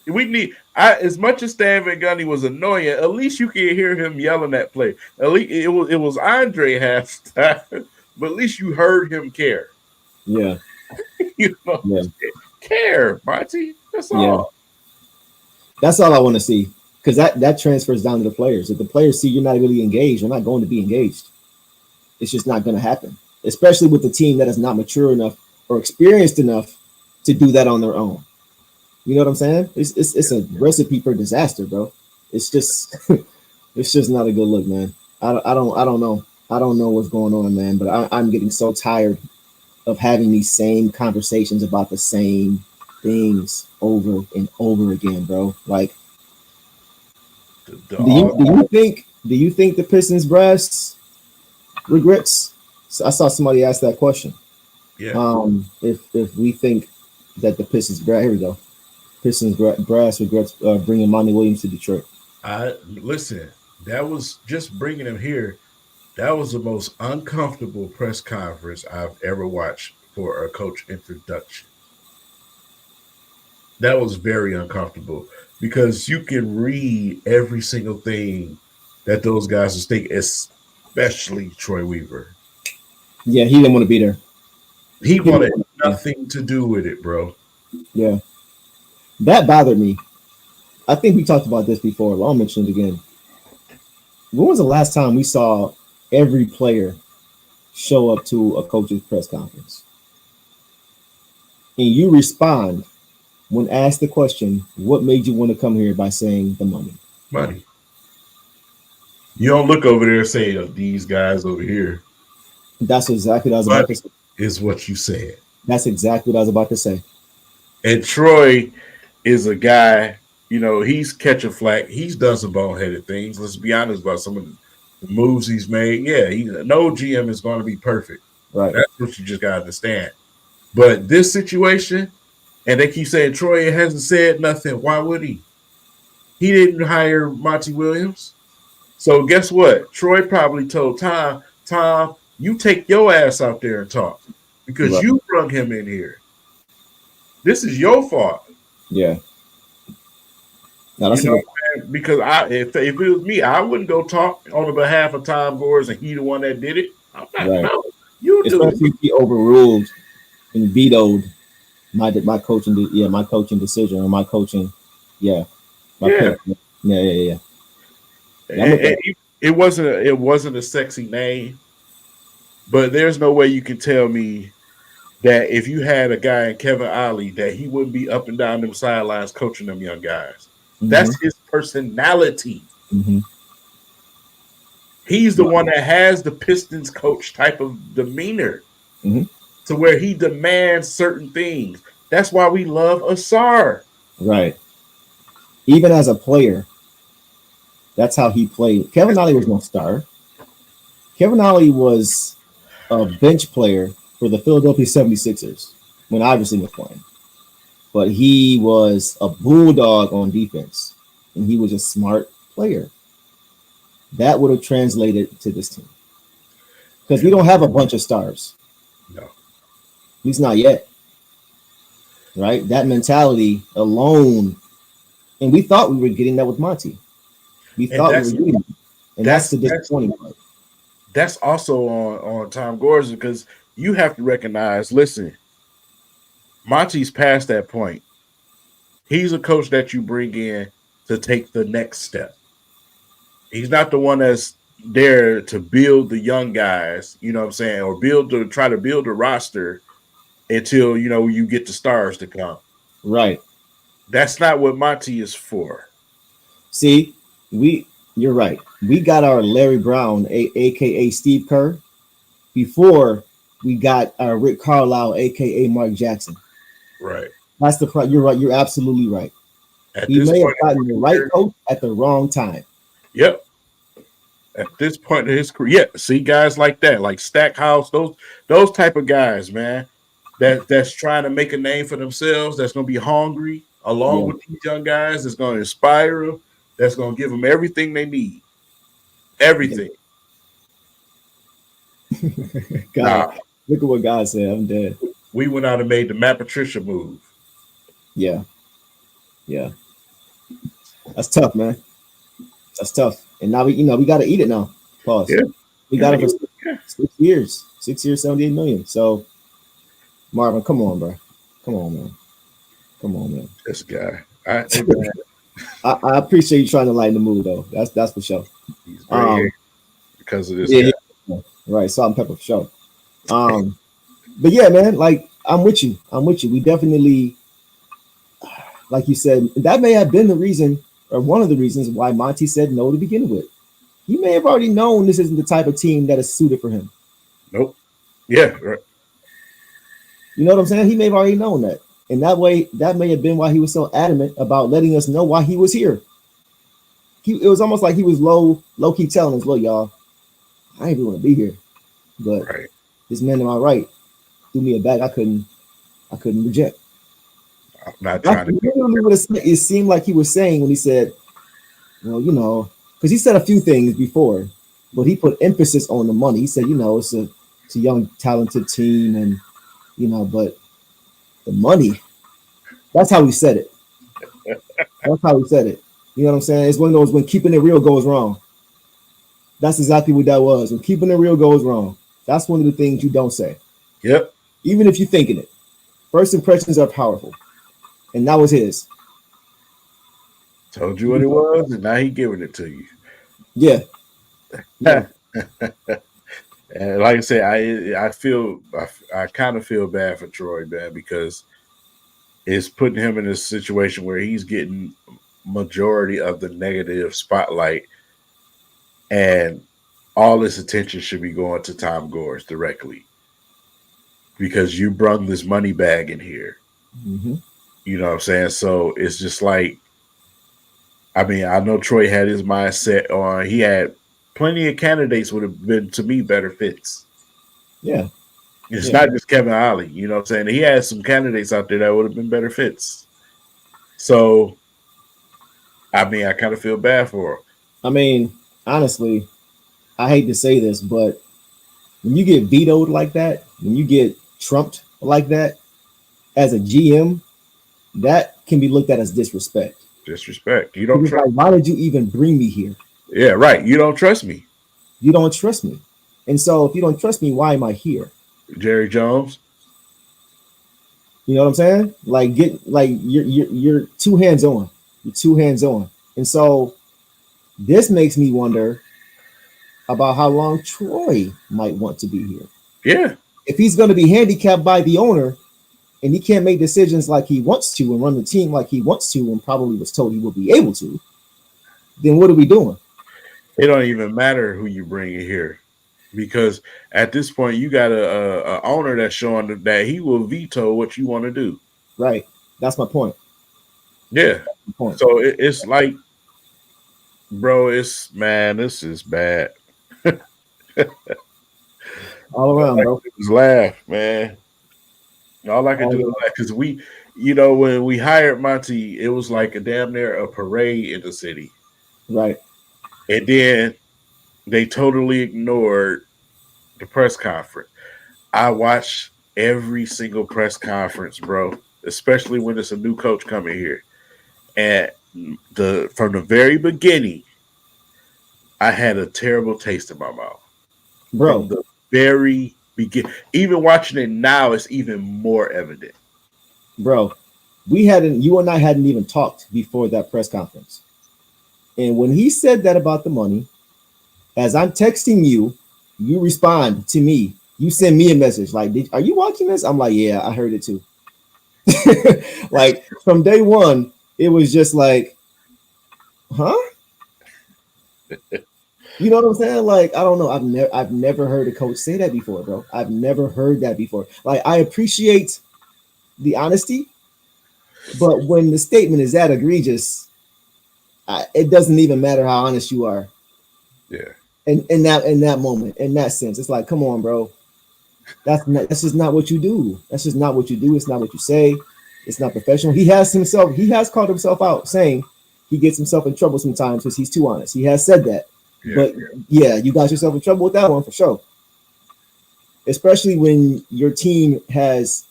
We need as much as Stan Van Gundy was annoying, at least you can hear him yelling that play. At least it was Andre half time, but at least you heard him care. Yeah. You know, care, Monty. That's all. Yeah. That's all I want to see. Because that transfers down to the players. If the players see you're not really engaged, you're not going to be engaged. It's just not going to happen. Especially with the team that is not mature enough or experienced enough to do that on their own. You know what I'm saying? It's a recipe for disaster, bro. It's just it's just not a good look, man. I don't know. I don't know what's going on, man. But I'm getting so tired of having these same conversations about the same things over and over again, bro. Like, do you think the Pistons brass regrets? So I saw somebody ask that question. Yeah. If we think that the Pistons brass, here we go. Pistons brass regrets bringing Monty Williams to Detroit. Listen, that was just bringing him here. That was the most uncomfortable press conference I've ever watched for a coach introduction. That was very uncomfortable because you can read every single thing that those guys are thinking, especially Troy Weaver. Yeah, he didn't want to be there. He wanted nothing to do with it, bro. Yeah. That bothered me. I think we talked about this before, but I'll mention it again. When was the last time we saw every player show up to a coach's press conference? And you respond when asked the question, what made you want to come here by saying the money? Money. You don't look over there and say, oh, these guys over here. That's exactly what I was about to say. Is what you said. That's exactly what I was about to say. And Troy is a guy, you know, he's catching flack. He's done some boneheaded things. Let's be honest about some of the moves he's made. Yeah, no GM is going to be perfect. Right. That's what you just got to understand. But this situation, and they keep saying Troy hasn't said nothing. Why would he? He didn't hire Monty Williams. So guess what? Troy probably told Tom, you take your ass out there and talk because you brought him in here. This is your fault. Yeah. No, that's because if it was me, I wouldn't go talk on the behalf of Tom Gores and he the one that did it. I'm not, no, you do it. Especially if he overruled and vetoed my coaching decision or my coaching. Yeah. Yeah. Yeah. It wasn't a sexy name, but there's no way you can tell me that if you had a guy in Kevin Ollie that he wouldn't be up and down them sidelines coaching them young guys. Mm-hmm. That's his personality. Mm-hmm. He's the one that has the Pistons coach type of demeanor to where he demands certain things. That's why we love Asar. Right. Even as a player, that's how he played. Kevin Ollie was no star. Kevin Ollie was a bench player for the Philadelphia 76ers when Iverson was playing. But he was a bulldog on defense, and he was a smart player. That would have translated to this team. Because we don't have a bunch of stars. No. At least not yet. Right? That mentality alone, and we thought we were getting that with Monty. We thought we were getting that. And that's the disappointing part. That's also on Tom Gores because you have to recognize, listen, Monty's past that point. He's a coach that you bring in to take the next step. He's not the one that's there to build the young guys, you know what I'm saying, or try to build a roster until you get the stars to come. Right. That's not what Monty is for. See, you're right. We got our Larry Brown, aka Steve Kerr, before we got our Rick Carlisle, aka Mark Jackson. Right. That's the part. You're right. You're absolutely right. At He this may have point, gotten the right coach at the wrong time. Yep. At this point in his career, yeah. See guys like that, like Stackhouse, those type of guys, man. That's trying to make a name for themselves. That's going to be hungry, along with these young guys. That's going to inspire them. That's going to give them everything they need. Everything. God, look at what God said. I'm dead. We went out and made the Matt Patricia move. Yeah. That's tough, man. That's tough. And now we got to eat it now. Pause. Yeah. We got it for 6 years. 6 years, 78 million. So, Marvin, come on, bro. Come on, man. This guy. I appreciate you trying to lighten the mood, though. That's for sure. He's great because of this guy. Yeah. Right, salt and pepper for sure. But yeah, man, like I'm with you. We definitely, like you said, that may have been the reason or one of the reasons why Monty said no to begin with. He may have already known this isn't the type of team that is suited for him. Nope. Yeah. Right. You know what I'm saying? He may have already known that. And that may have been why he was so adamant about letting us know why he was here. It was almost like he was low key telling us, look, y'all, I ain't even want to be here. But this man to my right threw me a bag I couldn't reject. I'm not trying to. It seemed like he was saying when he said, well, because he said a few things before, but he put emphasis on the money. He said, it's a young, talented team, and but the money. That's how he said it. That's how he said it. You know what I'm saying? It's one of those when keeping it real goes wrong. That's exactly what that was. When keeping it real goes wrong. That's one of the things you don't say. Yep. Even if you're thinking it. First impressions are powerful. And that was his. Told you what it was, and now he giving it to you. Yeah. And like I said, I kind of feel bad for Troy, man, because it's putting him in a situation where he's getting majority of the negative spotlight, and all this attention should be going to Tom Gores directly because you brung this money bag in here. Mm-hmm. You know what I'm saying? So it's just like, I know Troy had his mindset on. He had plenty of candidates would have been, to me, better fits. Yeah. It's not just Kevin Ollie. You know what I'm saying? He had some candidates out there that would have been better fits. So, I kind of feel bad for him. Honestly, I hate to say this, but when you get vetoed like that, when you get trumped like that as a GM, that can be looked at as disrespect. Disrespect. You don't trust me. Why did you even bring me here? Yeah, right. You don't trust me. You don't trust me. And so if you don't trust me, why am I here? Jerry Jones. You know what I'm saying? You're too hands on. You're too hands on. And so this makes me wonder about how long Troy might want to be here. Yeah. If he's going to be handicapped by the owner and he can't make decisions like he wants to and run the team like he wants to and probably was told he will be able to, then what are we doing? It don't even matter who you bring in here, because at this point you got a owner that's showing that he will veto what you want to do. Right. That's my point. Yeah. Point. So it's like, bro, this is bad. All around, bro. Just laugh, man. All I can do is laugh because when we hired Monty, it was like a damn near a parade in the city. Right. And then they totally ignored the press conference. I watch every single press conference, bro, especially when it's a new coach coming here. And from the very beginning, I had a terrible taste in my mouth. Bro. From the very beginning. Even watching it now, it's even more evident. bro, you and I hadn't even talked before that press conference. And when he said that about the money, as I'm texting you, you respond to me. You send me a message like, are you watching this? I'm like, yeah, I heard it too. Like from day one, it was just like, huh? You know what I'm saying? Like, I don't know. I've never heard a coach say that before, bro. I've never heard that before. Like, I appreciate the honesty, but when the statement is that egregious, it doesn't even matter how honest you are. Yeah. In that moment, in that sense, it's like, come on, bro. That's just not what you do. That's just not what you do. It's not what you say. It's not professional. He has called himself out saying he gets himself in trouble sometimes because he's too honest. He has said that. Yeah, but yeah, you got yourself in trouble with that one for sure. Especially when your team has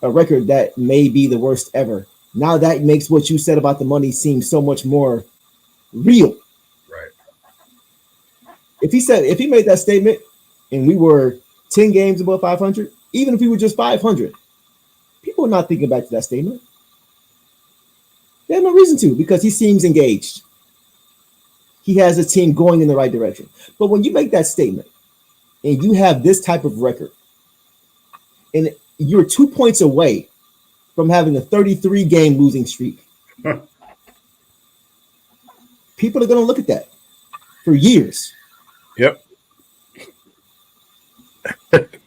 a record that may be the worst ever. Now that makes what you said about the money seem so much more real. Right. If he made that statement and we were 10 games above 500, even if we were just 500, people are not thinking back to that statement. They have no reason to, because he seems engaged. He has a team going in the right direction. But when you make that statement and you have this type of record, and you're 2 points away from having a 33-game losing streak, people are going to look at that for years. Yep.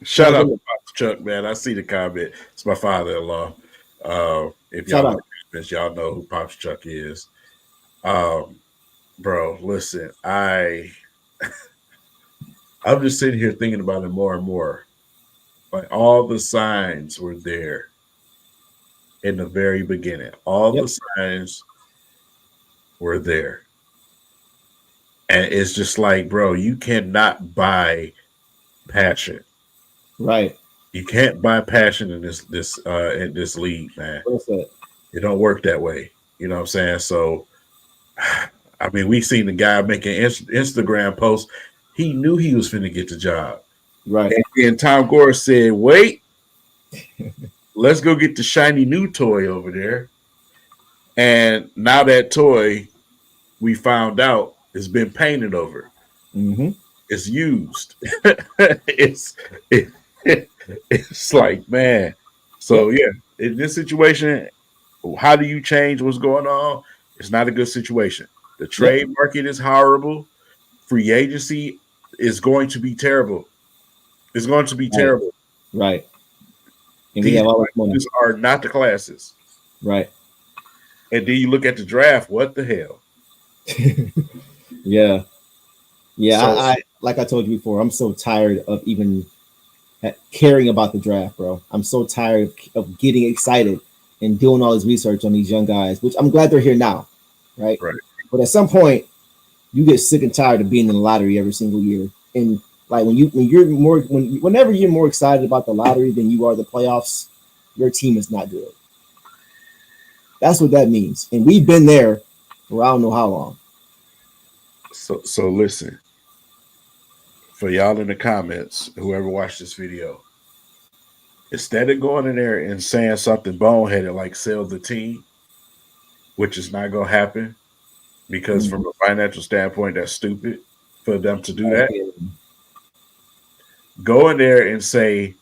Shout out to Pops Chuck, man. I see the comment. It's my father-in-law. If y'all know this, y'all know who Pops Chuck is. Bro, listen, I'm just sitting here thinking about it more and more. Like, all the signs were there in the very beginning. All the signs were there. And it's just like, bro, you cannot buy passion. Right. You can't buy passion in this league, man. It don't work that way. You know what I'm saying? So, I mean, we seen the guy making Instagram posts. He knew he was finna get the job. Right. And then Tom Gore said, wait, let's go get the shiny new toy over there. And now that toy, we found out, has been painted over. Mm-hmm. It's used. It's like, man. So yeah, in this situation, how do you change what's going on? It's not a good situation. The trade market is horrible. Free agency is going to be terrible. It's going to be terrible. Right. And These we have all this money. are not the classes. Right. And then you look at the draft. What the hell? Yeah. Yeah. So, I like I told you before, I'm so tired of even caring about the draft, bro. I'm so tired of getting excited and doing all this research on these young guys, which I'm glad they're here now. Right. Right. But at some point, you get sick and tired of being in the lottery every single year. And like whenever you're more excited about the lottery than you are the playoffs, your team is not good. That's what that means. And we've been there for I don't know how long. So listen, for y'all in the comments, whoever watched this video, instead of going in there and saying something boneheaded like sell the team, which is not going to happen, because from a financial standpoint, that's stupid for them to do that. Go in there and say,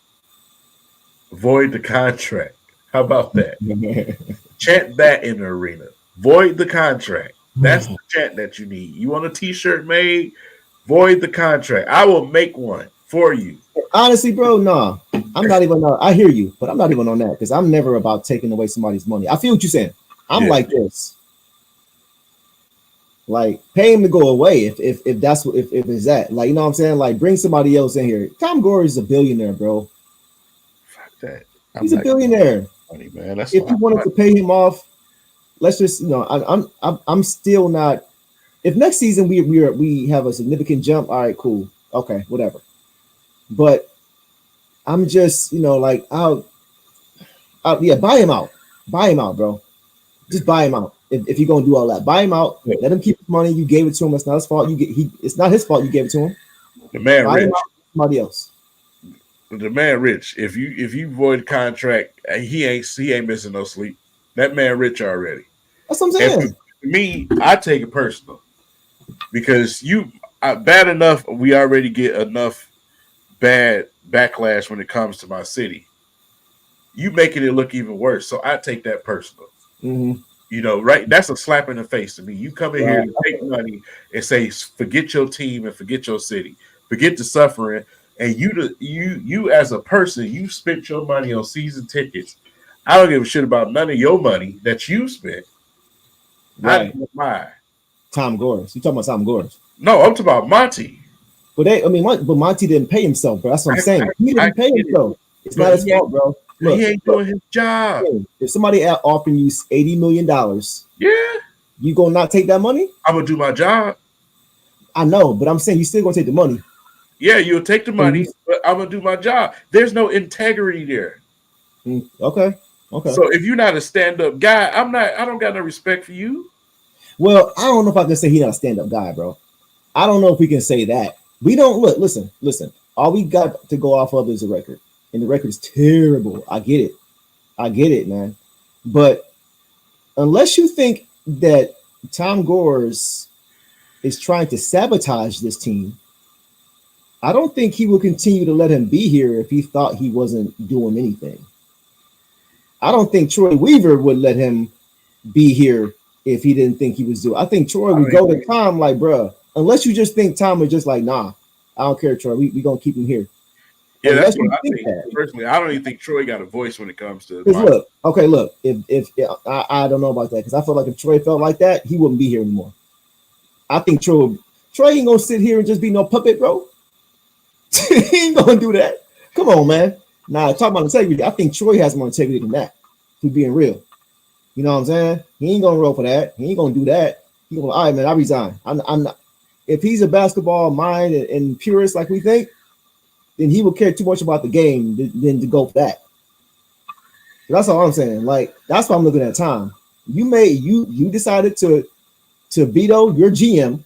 void the contract. How about that? Chant that in the arena. Void the contract. That's the chant that you need. You want a t-shirt made? Void the contract. I will make one for you. Honestly, bro, no. I'm not even I hear you, but I'm not even on that because I'm never about taking away somebody's money. I feel what you're saying. I'm like this. Like, pay him to go away if that's what if it's that. Like, you know what I'm saying? Like, bring somebody else in here. Tom Gore is a billionaire, bro. Fuck that. He's a billionaire. Money, man. That's if you wanted to pay him off, let's just I'm still not. If next season we have a significant jump, all right, cool, okay, whatever. But I'm just like I'll buy him out, bro. Just buy him out. If you're gonna do all that, buy him out. Let him keep his money. You gave it to him. It's not his fault. It's not his fault you gave it to him. The man buy rich. Him out, somebody else. The man rich. If you void contract, he ain't missing no sleep. That man rich already. That's what I'm And saying. for me, I take it personal because bad enough. We already get enough bad backlash when it comes to my city. You making it look even worse, so I take that personal. Mm-hmm. You know, right? That's a slap in the face to me. You come in here Right. to take money and say, forget your team and forget your city, forget the suffering, and you as a person, you spent your money on season tickets. I don't give a shit about none of your money that you spent. I Right. didn't mine. Tom Gores. You talking about Tom Gores? No, I'm talking about Monty. But but Monty didn't pay himself, bro. That's what I'm I, saying. He I didn't pay get it, himself. It's not but his fault, bro. he Look, ain't doing his job. if somebody offering you $80 million, Yeah, you gonna not take that money? I'm gonna do my job. I know, but I'm saying you still gonna take the money. Yeah, you'll take the And money, but I'm gonna do my job. There's no integrity there. Okay. So if you're not a stand-up guy, I'm not. I don't got no respect for you. Well, I don't know if I can say he's not a stand-up guy, bro. I don't know if we can say that. We don't look. Listen. All we got to go off of is the record, and the record is terrible. I get it, man. But unless you think that Tom Gores is trying to sabotage this team, I don't think he will continue to let him be here if he thought he wasn't doing anything. I don't think Troy Weaver would let him be here if he didn't think he was doing. I think Troy would go to Tom like, bruh, unless you just think Tom is just like, nah, I don't care, Troy. We gonna keep him here. Yeah, Unless that's what I think. that. Personally, I don't even think Troy got a voice when it comes to. Look, if I don't know about that because I feel like if Troy felt like that, he wouldn't be here anymore. I think Troy ain't gonna sit here and just be no puppet, bro. He ain't gonna do that. Come on, man. Nah, talk about integrity. I think Troy has more integrity than that. To being real, you know what I'm saying? He ain't gonna roll for that. He ain't gonna do that. He gonna, all right, man. I resign. I'm not. If he's a basketball mind and purist like we think, then he will care too much about the game than to go for that. So that's all I'm saying. Like that's why I'm looking at Tom. You decided to veto your GM.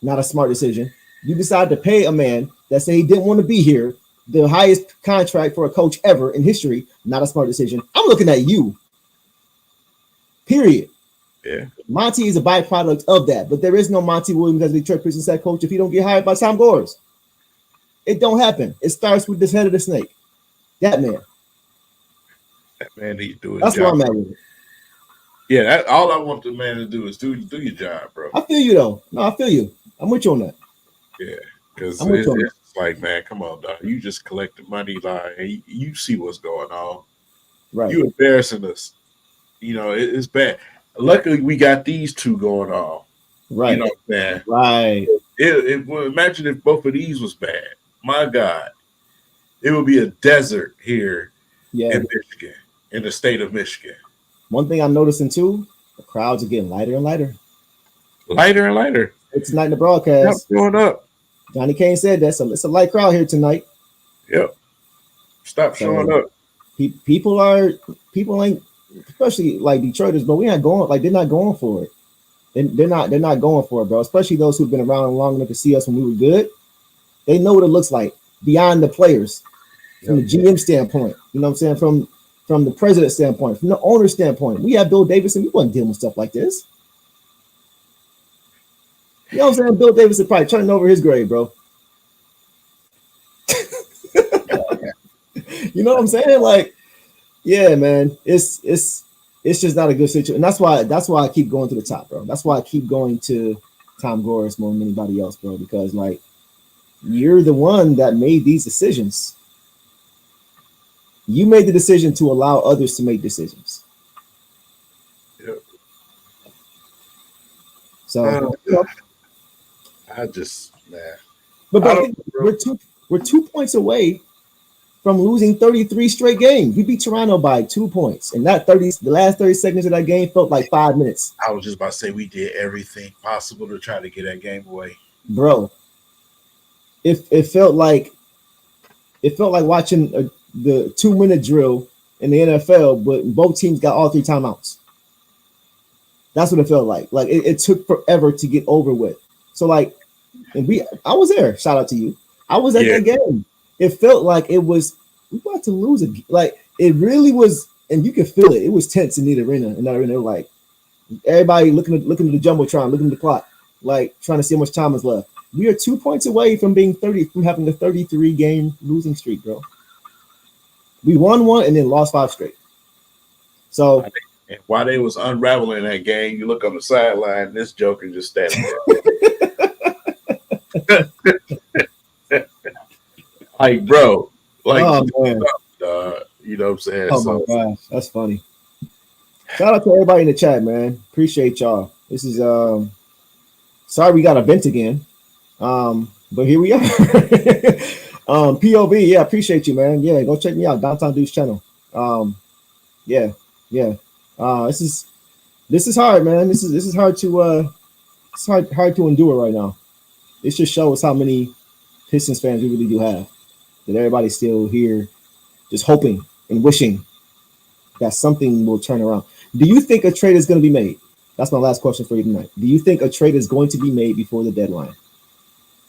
Not a smart decision. You decided to pay a man that said he didn't want to be here, the highest contract for a coach ever in history. Not a smart decision. I'm looking at you. Period. Yeah. Monty is a byproduct of that, but there is no Monty Williams as the Detroit Pistons head coach if he don't get hired by Tom Gores. It don't happen. It starts with this head of the snake. That man. That man needs to do his That's job. where I'm at with it. Yeah, all I want the man to do is do your job, bro. I feel you though. No, I feel you. I'm with you on that. Yeah, because it's like, man, come on, dog. You just collect the money, like, and you see what's going on. Right. You embarrassing us. You know, it's bad. Luckily, we got these two going on. Right. You know what I'm saying? Right. Well, imagine if both of these was bad. My God, it would be a desert here in Michigan, in the state of Michigan. One thing I'm noticing too, the crowds are getting lighter and lighter. Lighter and lighter. It's tonight in the broadcast. Stop showing up. Johnny Kane said that, so it's a light crowd here tonight. Yep. Stop showing up. People ain't, especially like Detroiters, but they're not going for it. They're not going for it, bro. Especially those who've been around long enough to see us when we were good. They know what it looks like beyond the players, from the GM standpoint. You know what I'm saying? From the president standpoint, from the owner standpoint. We had Bill Davidson. We wasn't dealing with stuff like this. You know what I'm saying? Bill Davidson probably turning over his grave, bro. You know what I'm saying? Like, yeah, man, it's just not a good situation. And that's why I keep going to the top, bro. That's why I keep going to Tom Gores more than anybody else, bro, because like you're the one that made these decisions. You made the decision to allow others to make decisions. Yep. So I just, man. But we're 2 points away from losing 33 straight games. We beat Toronto by 2 points. And the last 30 seconds of that game felt like 5 minutes. I was just about to say we did everything possible to try to get that game away. Bro, it felt like watching the 2-minute drill in the NFL, but both teams got all 3 timeouts. That's what it felt like. Like it took forever to get over with. So like, I was there. Shout out to you. I was at that game. it felt like it was we about to lose it. Like it really was, and you could feel it. It was tense in the arena. In that arena, like everybody looking at the jumbotron, looking at the clock, like trying to see how much time is left. We are 2 points away from having a 33 game losing streak, bro. We won one and then lost 5 straight. So and while they was unraveling that game, you look on the sideline, this joker just standing there. Like, bro, like, you know what I'm saying? Oh my gosh, that's funny. Shout out to everybody in the chat, man. Appreciate y'all. This is sorry we got a vent again. But here we are. POV, yeah, appreciate you, man. Yeah, go check me out, Downtown Dude's channel. Yeah. This is hard, man. This is hard to it's hard to endure right now. It just shows how many Pistons fans we really do have. That everybody's still here, just hoping and wishing that something will turn around. Do you think a trade is going to be made? That's my last question for you tonight. Do you think a trade is going to be made before the deadline?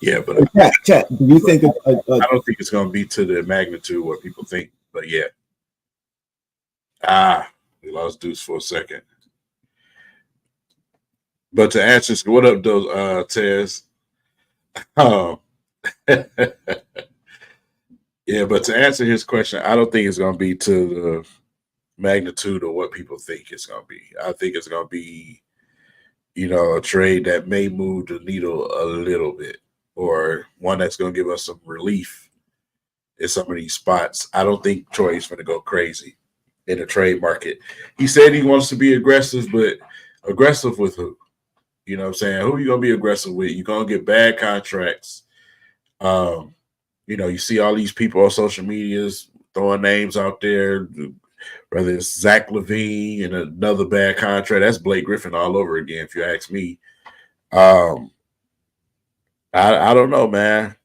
Yeah, but chat. Do you think? I don't think it's going to be to the magnitude what people think. But yeah. We lost Deuce for a second. But to answer, what up, those Tez? Yeah, but to answer his question, I don't think it's going to be to the magnitude of what people think it's going to be. I think it's going to be, a trade that may move the needle a little bit, or one that's going to give us some relief in some of these spots. I don't think Troy's going to go crazy in the trade market. He said he wants to be aggressive, but aggressive with who? You know what I'm saying? Who are you going to be aggressive with? You're going to get bad contracts. You see all these people on social medias throwing names out there, whether it's Zach LaVine and another bad contract. That's Blake Griffin all over again, if you ask me. I don't know, man.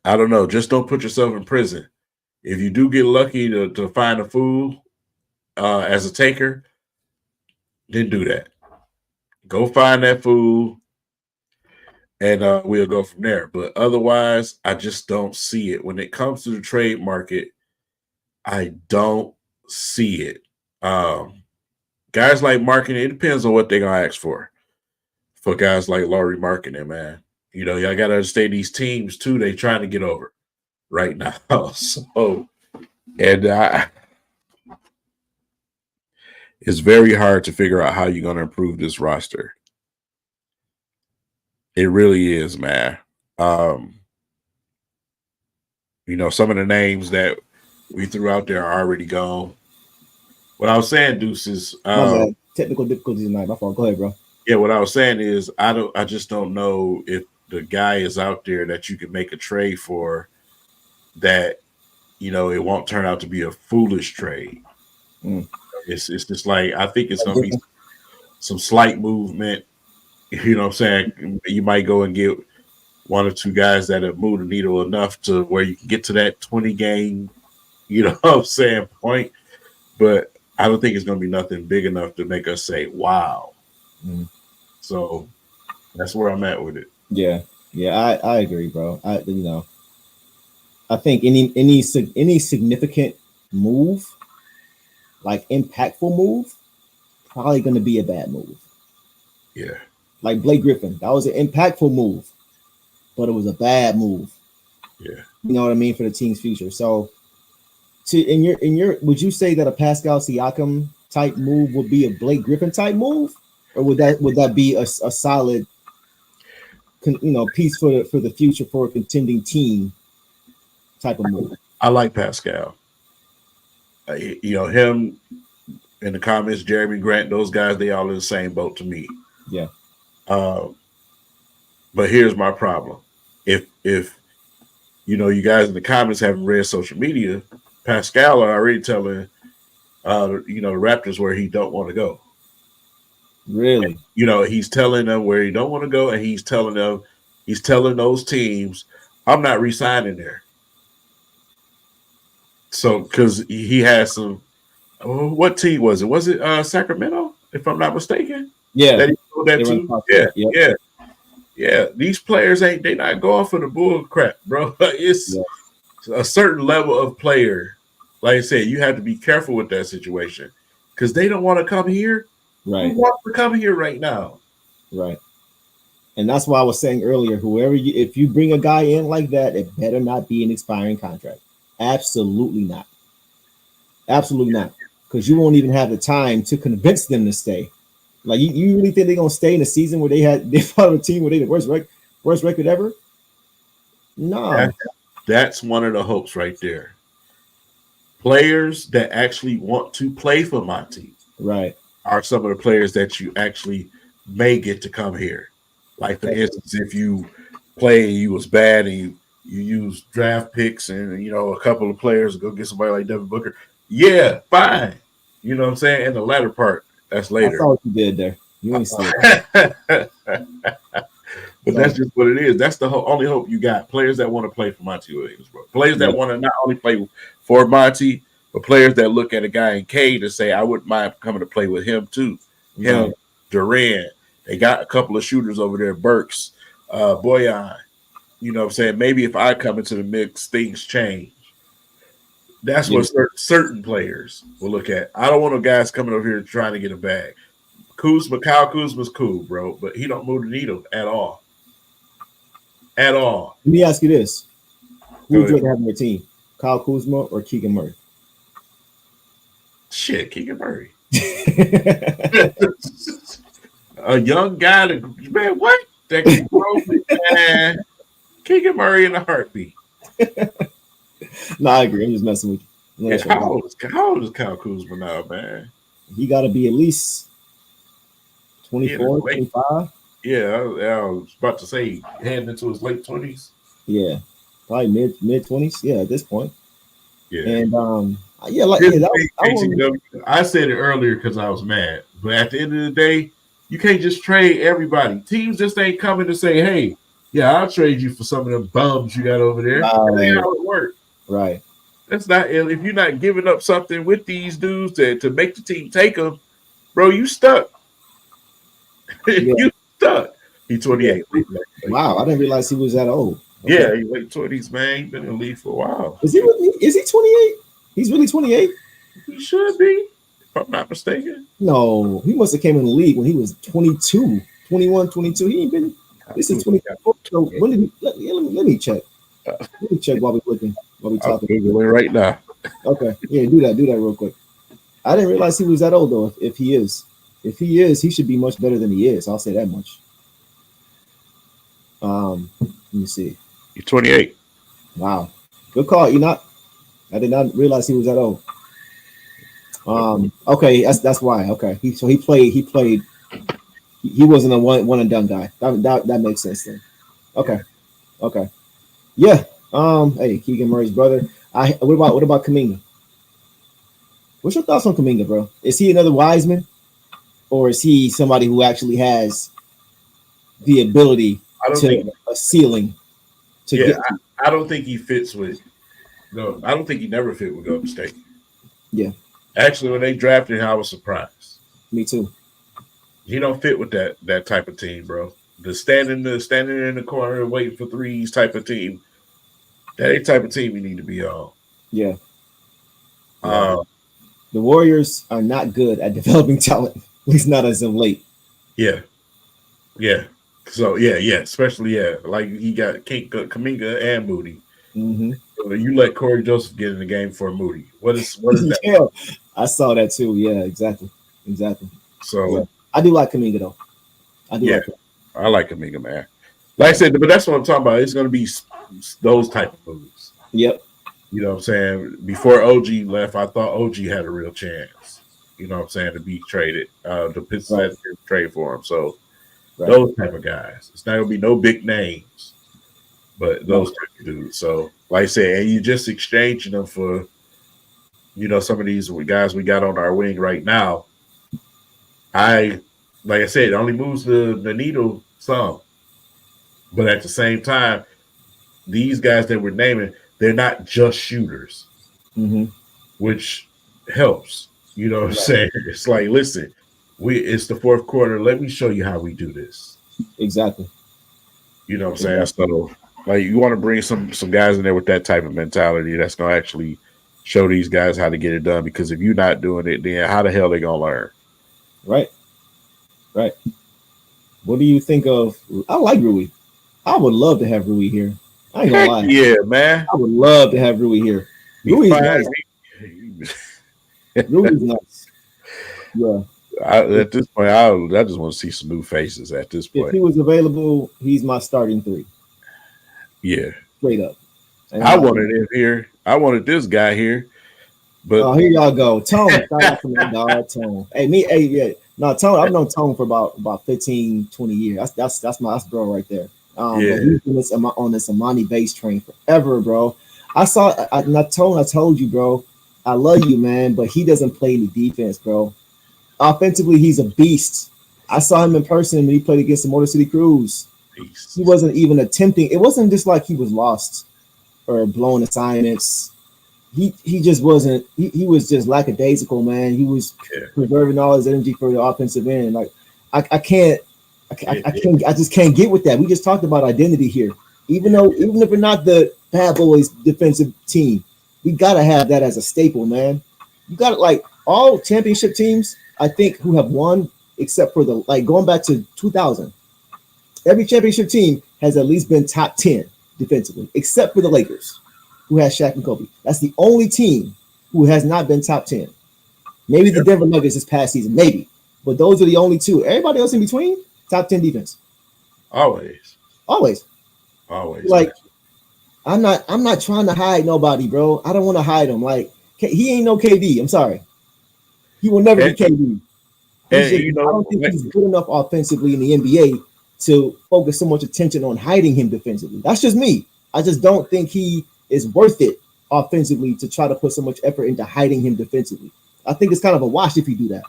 I don't know. Just don't put yourself in prison. If you do get lucky to find a fool as a taker, then do that. Go find that fool, and we'll go from there. But otherwise, I just don't see it. When it comes to the trade market, I don't see it. Guys like marketing, it depends on what they're going to ask for. For guys like Laurie marketing, man. Y'all got to understand these teams, too, they trying to get over right now. So, and it's very hard to figure out how you're going to improve this roster. It really is, man. Some of the names that we threw out there are already gone. What I was saying, Deuce, is technical difficulties tonight. My fault. Go ahead, bro. Yeah, what I was saying is I just don't know if the guy is out there that you can make a trade for that, it won't turn out to be a foolish trade. It's just like, I think it's going to be some slight movement. You know what I'm saying? You might go and get one or two guys that have moved the needle enough to where you can get to that 20 game, point. But I don't think it's going to be nothing big enough to make us say, wow. So that's where I'm at with it. Yeah, I agree, bro. I think any significant move, like impactful move, probably going to be a bad move. Yeah. Like Blake Griffin, that was an impactful move, but it was a bad move. Yeah. You know what I mean, for the team's future. So, in your, would you say that a Pascal Siakam type move would be a Blake Griffin type move, or would that be a solid, piece for the future for a contending team type of move? I like Pascal. Him in the comments, Jeremy Grant, those guys, they all in the same boat to me. Yeah. But here's my problem. If you guys in the comments haven't read social media, Pascal are already telling the Raptors where he don't want to go. Really? He's telling them where he don't want to go, and he's telling those teams, I'm not re-signing there. So, because he has some, what team was it? Was it Sacramento, if I'm not mistaken? Yeah. That he told that team? Yeah. These players they not going for the bull crap, bro. It's a certain level of player, like I said, you have to be careful with that situation because they don't want to come here. Right. Who wants to come here right now? Right. And that's why I was saying earlier, if you bring a guy in like that, it better not be an expiring contract. Absolutely not. Absolutely not. Because you won't even have the time to convince them to stay. Like you really think they're gonna stay in a season where they fought a team where they the worst record ever? No. That's one of the hopes right there. Players that actually want to play for my team, right, are some of the players that you actually may get to come here. Like for instance, if you play and you was bad and you use draft picks and a couple of players go get somebody like Devin Booker, yeah, fine. You know what I'm saying? And the latter part, that's I later. saw what you did there. You ain't see it. But that's just what it is. That's the only hope you got. Players that want to play for Monty Williams, bro. Players that want to not only play for Monty, but players that look at a guy in Cade and say, I wouldn't mind coming to play with him too. Him, Durant. They got a couple of shooters over there, Burks, Boyan. You know what I'm saying? Maybe if I come into the mix, things change. That's what certain players will look at. I don't want no guys coming over here trying to get a bag. Kyle Kuzma's cool, bro, but he don't move the needle at all. At all. Let me ask you this: who would you rather have on your team, Kyle Kuzma or Keegan Murray? Shit, Keegan Murray. A young guy, man, what? That can grow, man. Keegan Murray in a heartbeat. No, I agree. I'm just messing with you. Yeah, how old is Kyle Kuzma now, man? He got to be at least 24, 25. Yeah, I was about to say heading into his late 20s. Yeah, probably mid 20s. Yeah, at this point. Yeah, and I said it earlier because I was mad, but at the end of the day, you can't just trade everybody. Teams just ain't coming to say, "Hey, yeah, I'll trade you for some of them bums you got over there." That ain't how it works. Right. That's not if you're not giving up something with these dudes to make the team take them, bro. You stuck. You stuck. He's 28. Wow, I didn't realize he was that old. Okay. Yeah, he's late 20s, man. He's been in the league for a while. Is he 28? He's really 28? He should be, if I'm not mistaken. No, he must have came in the league when he was 22, 21, 22. He ain't been. This is 24. So when did he? Let me check. Let me check while we're looking. While we talking. I'm Googling right now. Okay, yeah, do that real quick. I didn't realize he was that old though. If he is, he should be much better than he is. I'll say that much. Let me see. You're 28. Wow, good call. I did not realize he was that old. Okay, that's why. Okay, he played. He wasn't a one and done guy. That makes sense then. Okay. Yeah. Hey, Keegan Murray's brother. What about Kuminga? What's your thoughts on Kuminga, bro? Is he another Wiseman, or is he somebody who actually has the ability a ceiling to get? I don't think he fits with. No, I don't think he never fit with Golden State. Yeah. Actually, when they drafted him, I was surprised. Me too. He don't fit with that type of team, bro. The standing in the corner and waiting for threes type of team. That ain't type of team you need to be on. Yeah. The Warriors are not good at developing talent, at least not as of late. Yeah. So especially like he got Kuminga and Moody. Mm-hmm. So you let Corey Joseph get in the game for Moody. What is that? Yeah, I saw that too. Yeah, exactly. So yeah. I do like Kuminga though. I like Kuminga, man. Like I said, but that's what I'm talking about. It's going to be those type of moves. Yep. You know what I'm saying? Before OG left, I thought OG had a real chance. You know what I'm saying, to be traded. The Pistons had to trade for him. So those type of guys. It's not going to be no big names, but those type of dudes. So like I said, and you just exchanging them for, some of these guys we got on our wing right now. Like I said, it only moves the needle some. But at the same time, these guys that we're naming, they're not just shooters, which helps. You know what I'm saying? It's like, listen, it's the fourth quarter. Let me show you how we do this. Exactly. You know what I'm saying? So Like you want to bring some guys in there with that type of mentality that's gonna actually show these guys how to get it done. Because if you're not doing it, then how the hell they gonna learn? Right. Right. What do you think of? I like Rui. I would love to have Rui here. I ain't gonna lie. Yeah, man. I would love to have Rui here. Rui's nice. Rui's nice. Yeah. At this point, I just want to see some new faces. At this If point, he was available, he's my starting 3. yeah, Straight up. And I wanted him here. I wanted this guy here, but here y'all go. Tone, shout out to my dog, Tone. Yeah. No, Tone, I've known Tone for about 15, 20 years. That's my bro right there. Yeah. But he's been on this Amani base train forever, bro. I told you, bro, I love you, man, but he doesn't play any defense, bro. Offensively, he's a beast. I saw him in person when he played against the Motor City Cruise. He wasn't even attempting. It wasn't just like he was lost or blowing assignments. He just wasn't. He was just lackadaisical, man. He was preserving all his energy for the offensive end. Like I just can't get with that. We just talked about identity here. Even if we're not the bad boys defensive team, we gotta have that as a staple, man. You got like all championship teams, I think, who have won, except for going back to 2000. Every championship team has at least been top 10 defensively, except for the Lakers, who has Shaq and Kobe. That's the only team who has not been top 10. Maybe the Denver Nuggets this past season, maybe, but those are the only two. Everybody else in between, top 10 defense. Always. Like, I'm not trying to hide nobody, bro. I don't want to hide him. Like, he ain't no KD. I'm sorry. He will never be KD. I don't think he's good enough offensively in the NBA to focus so much attention on hiding him defensively. That's just me. I just don't think he is worth it offensively to try to put so much effort into hiding him defensively. I think it's kind of a wash if you do that.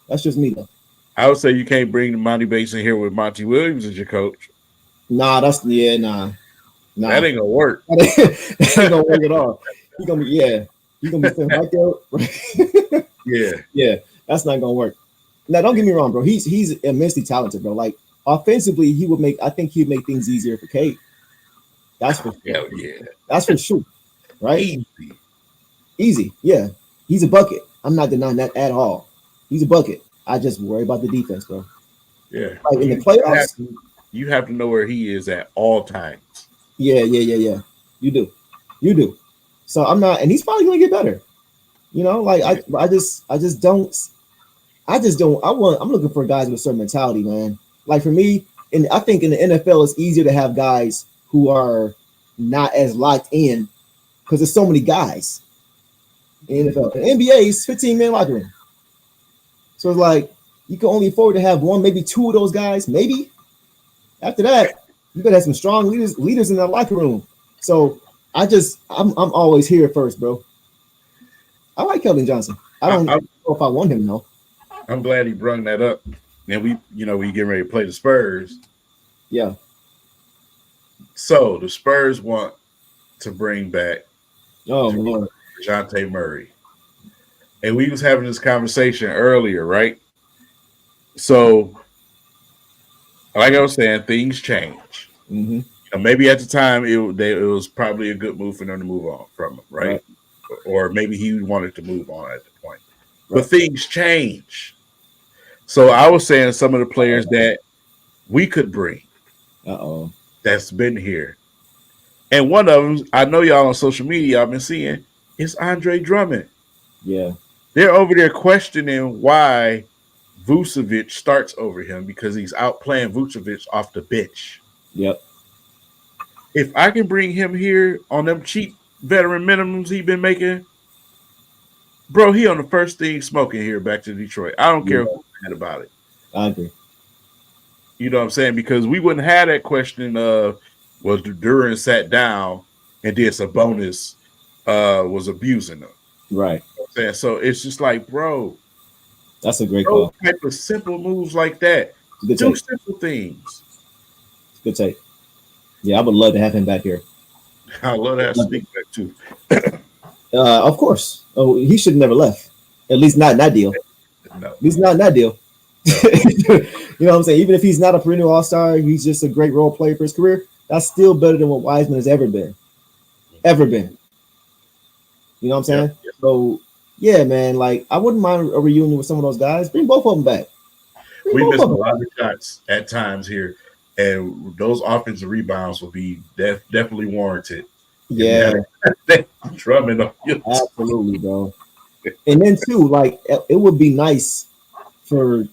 That's just me, though. I would say you can't bring the Monty Bates in here with Monty Williams as your coach. Nah. That ain't gonna work. That ain't gonna work at all. He's gonna be sitting right there. Yeah. That's not gonna work. Now, don't get me wrong, bro. He's immensely talented, bro. Like offensively, I think he'd make things easier for Cade. That's for sure. Yeah. That's for sure. Right? Easy. Yeah. He's a bucket. I'm not denying that at all. He's a bucket. I just worry about the defense, bro. Yeah. Like in the playoffs, you have to know where he is at all times. Yeah. You do. So I'm not, and he's probably gonna get better. You know, like I'm looking for guys with a certain mentality, man. Like for me, and I think in the NFL it's easier to have guys who are not as locked in because there's so many guys in the NFL. The NBA is 15-man locker room. So it's like you can only afford to have one, maybe two of those guys, maybe. After that, you gotta have some strong leaders in that locker room. So I'm always here first, bro. I like Keldon Johnson. I don't know if I want him though. I'm glad he brought that up. And we getting ready to play the Spurs. Yeah. So the Spurs want to bring back Lord. DeJounte Murray. And we was having this conversation earlier, right? So, like I was saying, things change. Mm-hmm. Maybe at the time it was probably a good move for them to move on from him, right? Or maybe he wanted to move on at the point. Right. But things change. So I was saying some of the players that we could bring that's been here. And one of them, I know y'all on social media, I've been seeing, is Andre Drummond. Yeah. They're over there questioning why Vucevic starts over him because he's outplaying Vucevic off the bench. Yep. If I can bring him here on them cheap veteran minimums he's been making, bro, he on the first thing smoking here back to Detroit. I don't care who's mad about it. I agree. You know what I'm saying? Because we wouldn't have that question of, well, Duran sat down and did Sabonis was abusing them. Right. You know what I'm saying? So it's just like, bro. That's a great call. Type of simple moves like that. Do simple things. Good take. Yeah, I would love to have him back here. I love that sneak back too. Of course. Oh, he should have never left. At least not in that deal. No. At least not in that deal. No. You know what I'm saying? Even if he's not a perennial all-star, he's just a great role player for his career. That's still better than what Wiseman has ever been. Ever been. You know what I'm saying? Yep. So yeah, man, like I wouldn't mind a reunion with some of those guys. Bring both of them back. We missed a lot of shots at times here, and those offensive rebounds will be definitely warranted. If you Yeah, had Drummond on your absolutely, bro. And then too, like it would be nice for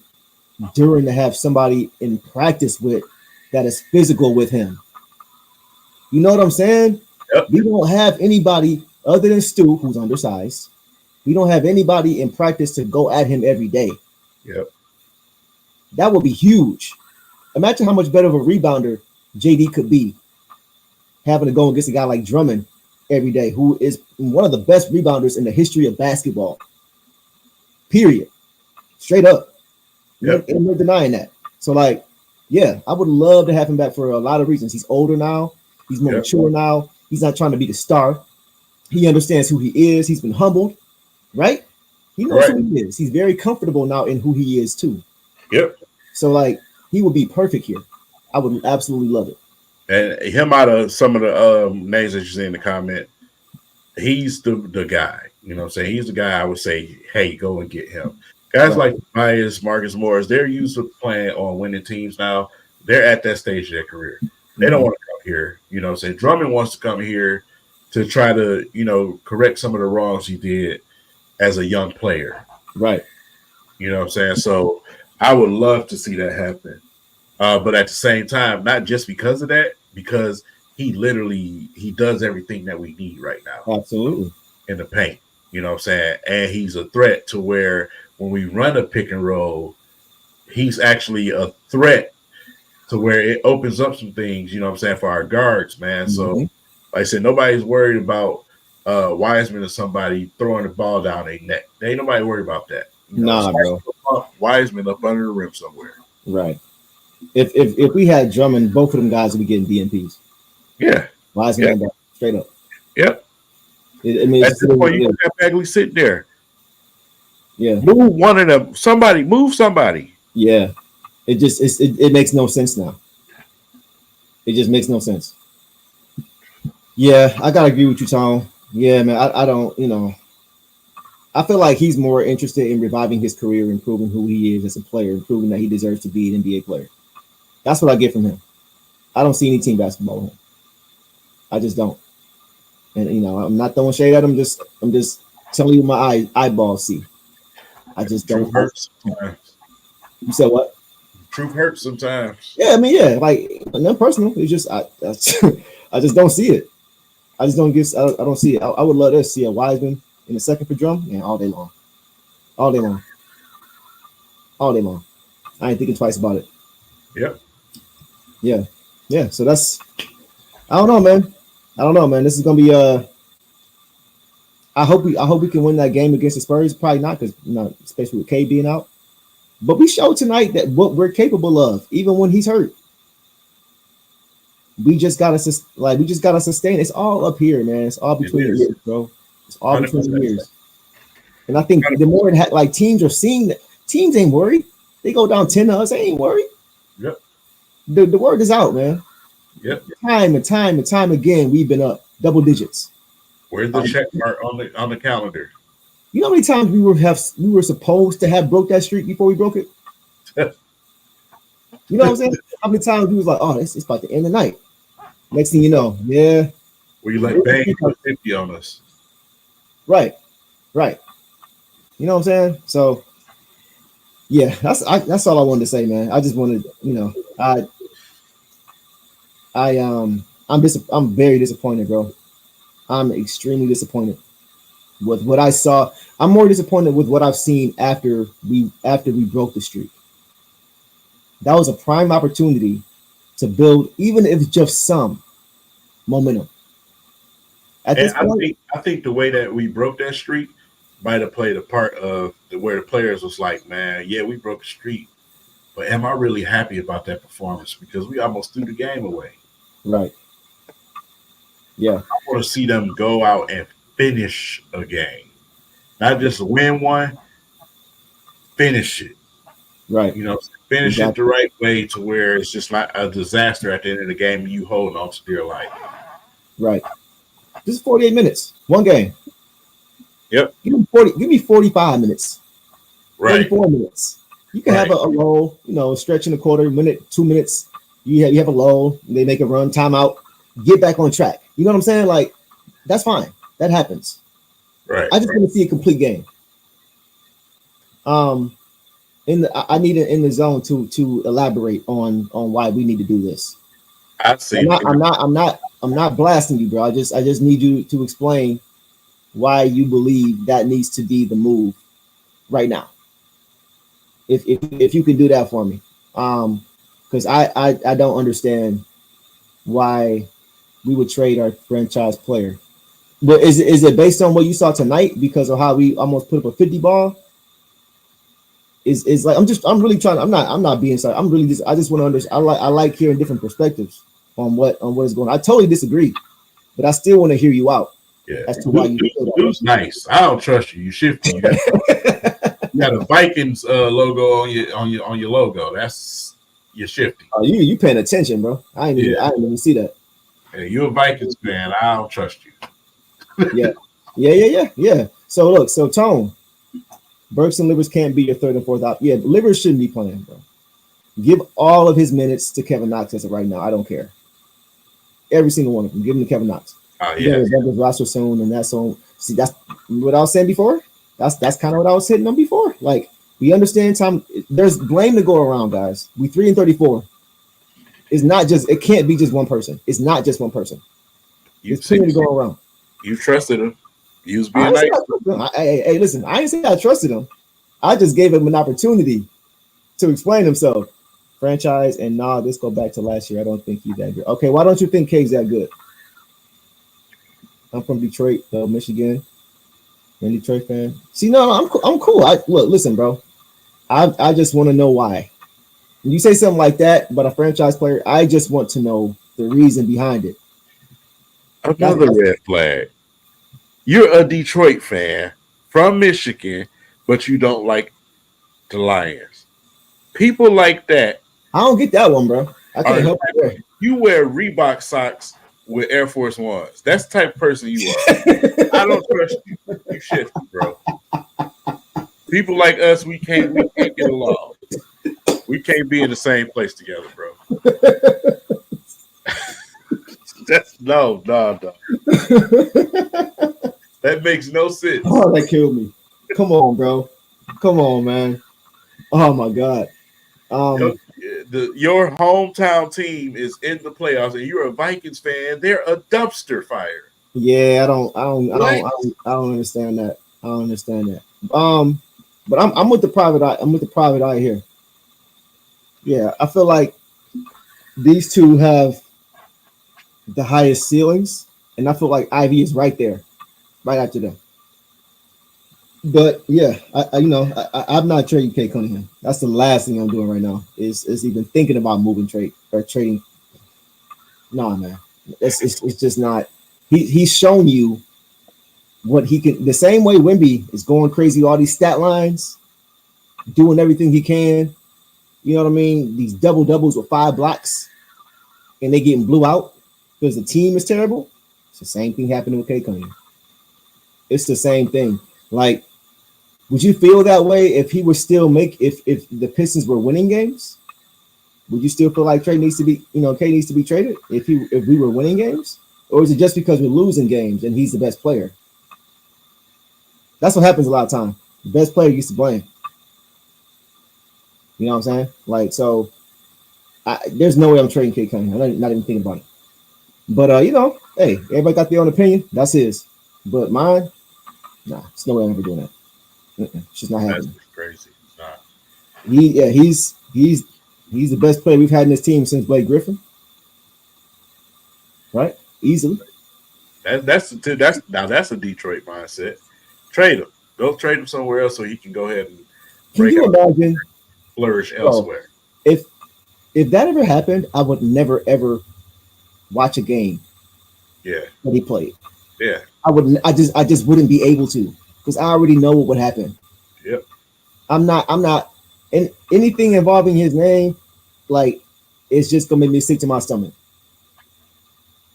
Duran to have somebody in practice with that is physical with him. You know what I'm saying? Yep. We don't have anybody other than Stu who's undersized. We don't have anybody in practice to go at him every day. Yep. That would be huge. Imagine how much better of a rebounder JD could be having to go against a guy like Drummond every day, who is one of the best rebounders in the history of basketball. Period. Straight up. Yep. And we're denying that. So, like, yeah, I would love to have him back for a lot of reasons. He's older now. He's more mature now. He's not trying to be the star. He understands who he is. He's been humbled, right? He knows who he is. He's very comfortable now in who he is, too. Yep. So, like, he would be perfect here. I would absolutely love it. And him out of some of the names that you see in the comment, he's the guy. You know what I'm saying? He's the guy I would say, hey, go and get him. Guys like Myers, Marcus Morris, they're used to playing on winning teams now. They're at that stage of their career. They don't want to come here. You know what I'm saying? Drummond wants to come here to try to, you know, correct some of the wrongs he did as a young player. Right. You know what I'm saying? So I would love to see that happen. But at the same time, not just because of that, because he does everything that we need right now. Absolutely. In the paint. You know what I'm saying? And he's a threat to where when we run a pick and roll, he's actually a threat to where it opens up some things, you know what I'm saying, for our guards, man. So, like I said, nobody's worried about Wiseman or somebody throwing the ball down their neck. There ain't nobody worried about that. You know, bro. Wiseman up under the rim somewhere. Right. If we had Drummond, both of them guys would be getting DNPs. Yeah. Wiseman straight up. Yep. I mean, at this point, you got Bagley sitting there. Yeah. Move one of them. Somebody. Move somebody. Yeah. It makes no sense now. It just makes no sense. Yeah, I gotta agree with you, Tom. Yeah, man. I don't, you know, I feel like he's more interested in reviving his career and proving who he is as a player and proving that he deserves to be an NBA player. That's what I get from him. I don't see any team basketball with him. I just don't. And you know, I'm not throwing shade at him. I'm just telling you my eyeballs see. I just don't. Hurts sometimes. You said what? Truth hurts sometimes. Yeah, I mean, yeah, like not personal. It's just I just don't see it. I just don't get. I don't see it. I would love to see a Wiseman in the second for Drum, and all day long, all day long, all day long. I ain't thinking twice about it. Yep. Yeah. So that's. I don't know, man. This is gonna be I hope we can win that game against the Spurs. Probably not, because you know, especially with Cade being out. But we showed tonight that what we're capable of, even when he's hurt. We just gotta sustain. It's all up here, man. It's all between the years, bro. It's all between the years. And I think the more like teams are seeing that, teams ain't worried. They go down 10 to us, they ain't worried. Yep. The word is out, man. Yep. Time and time again, we've been up double digits. Where's the check mark on the calendar? You know how many times we were supposed to have broke that streak before we broke it? You know what I'm saying? How many times we was like, oh, it's about to end the night. Next thing you know, yeah. Were you like, bang, you put 50 on us? Right. You know what I'm saying? So, yeah, that's all I wanted to say, man. I just wanted, you know, I'm very disappointed, bro. I'm extremely disappointed with what I saw. I'm more disappointed with what I've seen after we broke the streak. That was a prime opportunity to build, even if just some momentum. At this point, I think the way that we broke that streak might have played a part of where the players was like, man, yeah, we broke the streak, but am I really happy about that performance? Because we almost threw the game away. Right. Yeah. I want to see them go out and finish a game, not just win one, finish it. Right. You know, finish it the right way to where it's just not a disaster at the end of the game and you holding on to dear life. Right. This is 48 minutes. One game. Yep. Give me 45 minutes. Right. 34 minutes. You can have a lull, stretch in a quarter, minute, 2 minutes. You have a lull, they make a run, timeout, get back on track. You know what I'm saying? Like, that's fine. That happens. Right. I just want to see a complete game. I need it in the zone to elaborate on why we need to do this. I see. I'm not blasting you, bro. I just need you to explain why you believe that needs to be the move right now. If you can do that for me, because I don't understand why we would trade our franchise player. But is it based on what you saw tonight because of how we almost put up a 50 ball? Is like I'm really trying. I'm not being sorry. I'm really I just want to understand. I like hearing different perspectives on what is going on. I totally disagree, but I still want to hear you out. Yeah, as to why you feel that. It was nice. I don't trust you. You shifty. You got a Vikings logo on your logo. That's you're shifty. Oh, you paying attention, bro? I didn't even see that. Hey, you're a Vikings fan. I don't trust you. Yeah. So look, Tone, Burks and Livers can't be your third and fourth op. Yeah, Livers shouldn't be playing, bro. Give all of his minutes to Kevin Knox as of right now. I don't care. Every single one of them. Give them to Kevin Knox. Oh yeah. Roster soon, and that's on. See, that's what I was saying before. That's kind of what I was hitting on before. Like, we understand time. There's blame to go around, guys. We 3-34. It's not just. It can't be just one person. It's not just one person. It's plenty to go around. You trusted him. He was being nice. Hey, listen. I ain't saying I trusted him. I just gave him an opportunity to explain himself. Franchise and this go back to last year. I don't think he's that good. Okay, why don't you think Cade's that good? I'm from Detroit, Michigan. I'm a Detroit fan. See, no, I'm cool. Listen, bro. I just want to know why. When you say something like that about a franchise player, I just want to know the reason behind it. Another red flag. You're a Detroit fan from Michigan, but you don't like the Lions. People like that. I don't get that one, bro. I can't help it. You wear Reebok socks with Air Force Ones. That's the type of person you are. I don't trust you. You shifty, bro. People like us, we can't get along. We can't be in the same place together, bro. That's no. That makes no sense. Oh, that killed me. Come on, bro. Come on, man. Oh my God. Your hometown team is in the playoffs, and you're a Vikings fan. They're a dumpster fire. Yeah, I don't understand that. I don't understand that. But I'm with the private eye. I'm with the private eye here. Yeah, I feel like these two have the highest ceilings, and I feel like Ivy is right there, right after them. But yeah, I'm not trading Cade Cunningham. That's the last thing I'm doing right now. Is even thinking about moving trading. Nah, man, it's just not. He's shown you what he can. The same way Wemby is going crazy, all these stat lines, doing everything he can. You know what I mean? These double doubles with 5 blocks, and they getting blew out because the team is terrible. It's the same thing happening with Cade Cunningham. It's the same thing. Like, would you feel that way if he were still if the Pistons were winning games? Would you still feel like Cade needs to be traded if we were winning games? Or is it just because we're losing games and he's the best player? That's what happens a lot of time. The best player gets to blame. You know what I'm saying? Like, so there's no way I'm trading Cade Cunningham. I'm not even thinking about it. But hey, everybody got their own opinion. That's his. But mine, nah, there's no way I'm ever doing that. It's just not happening. That's crazy. Nah. He's the best player we've had in this team since Blake Griffin. Right? Easily. That's a Detroit mindset. Trade him. Go trade him somewhere else so he can go ahead and flourish elsewhere. If that ever happened, I would never ever watch a game. Yeah. That he played. Yeah. I just wouldn't be able to because I already know what would happen. Yep. I'm not, And anything involving his name, like, it's just gonna make me sick to my stomach.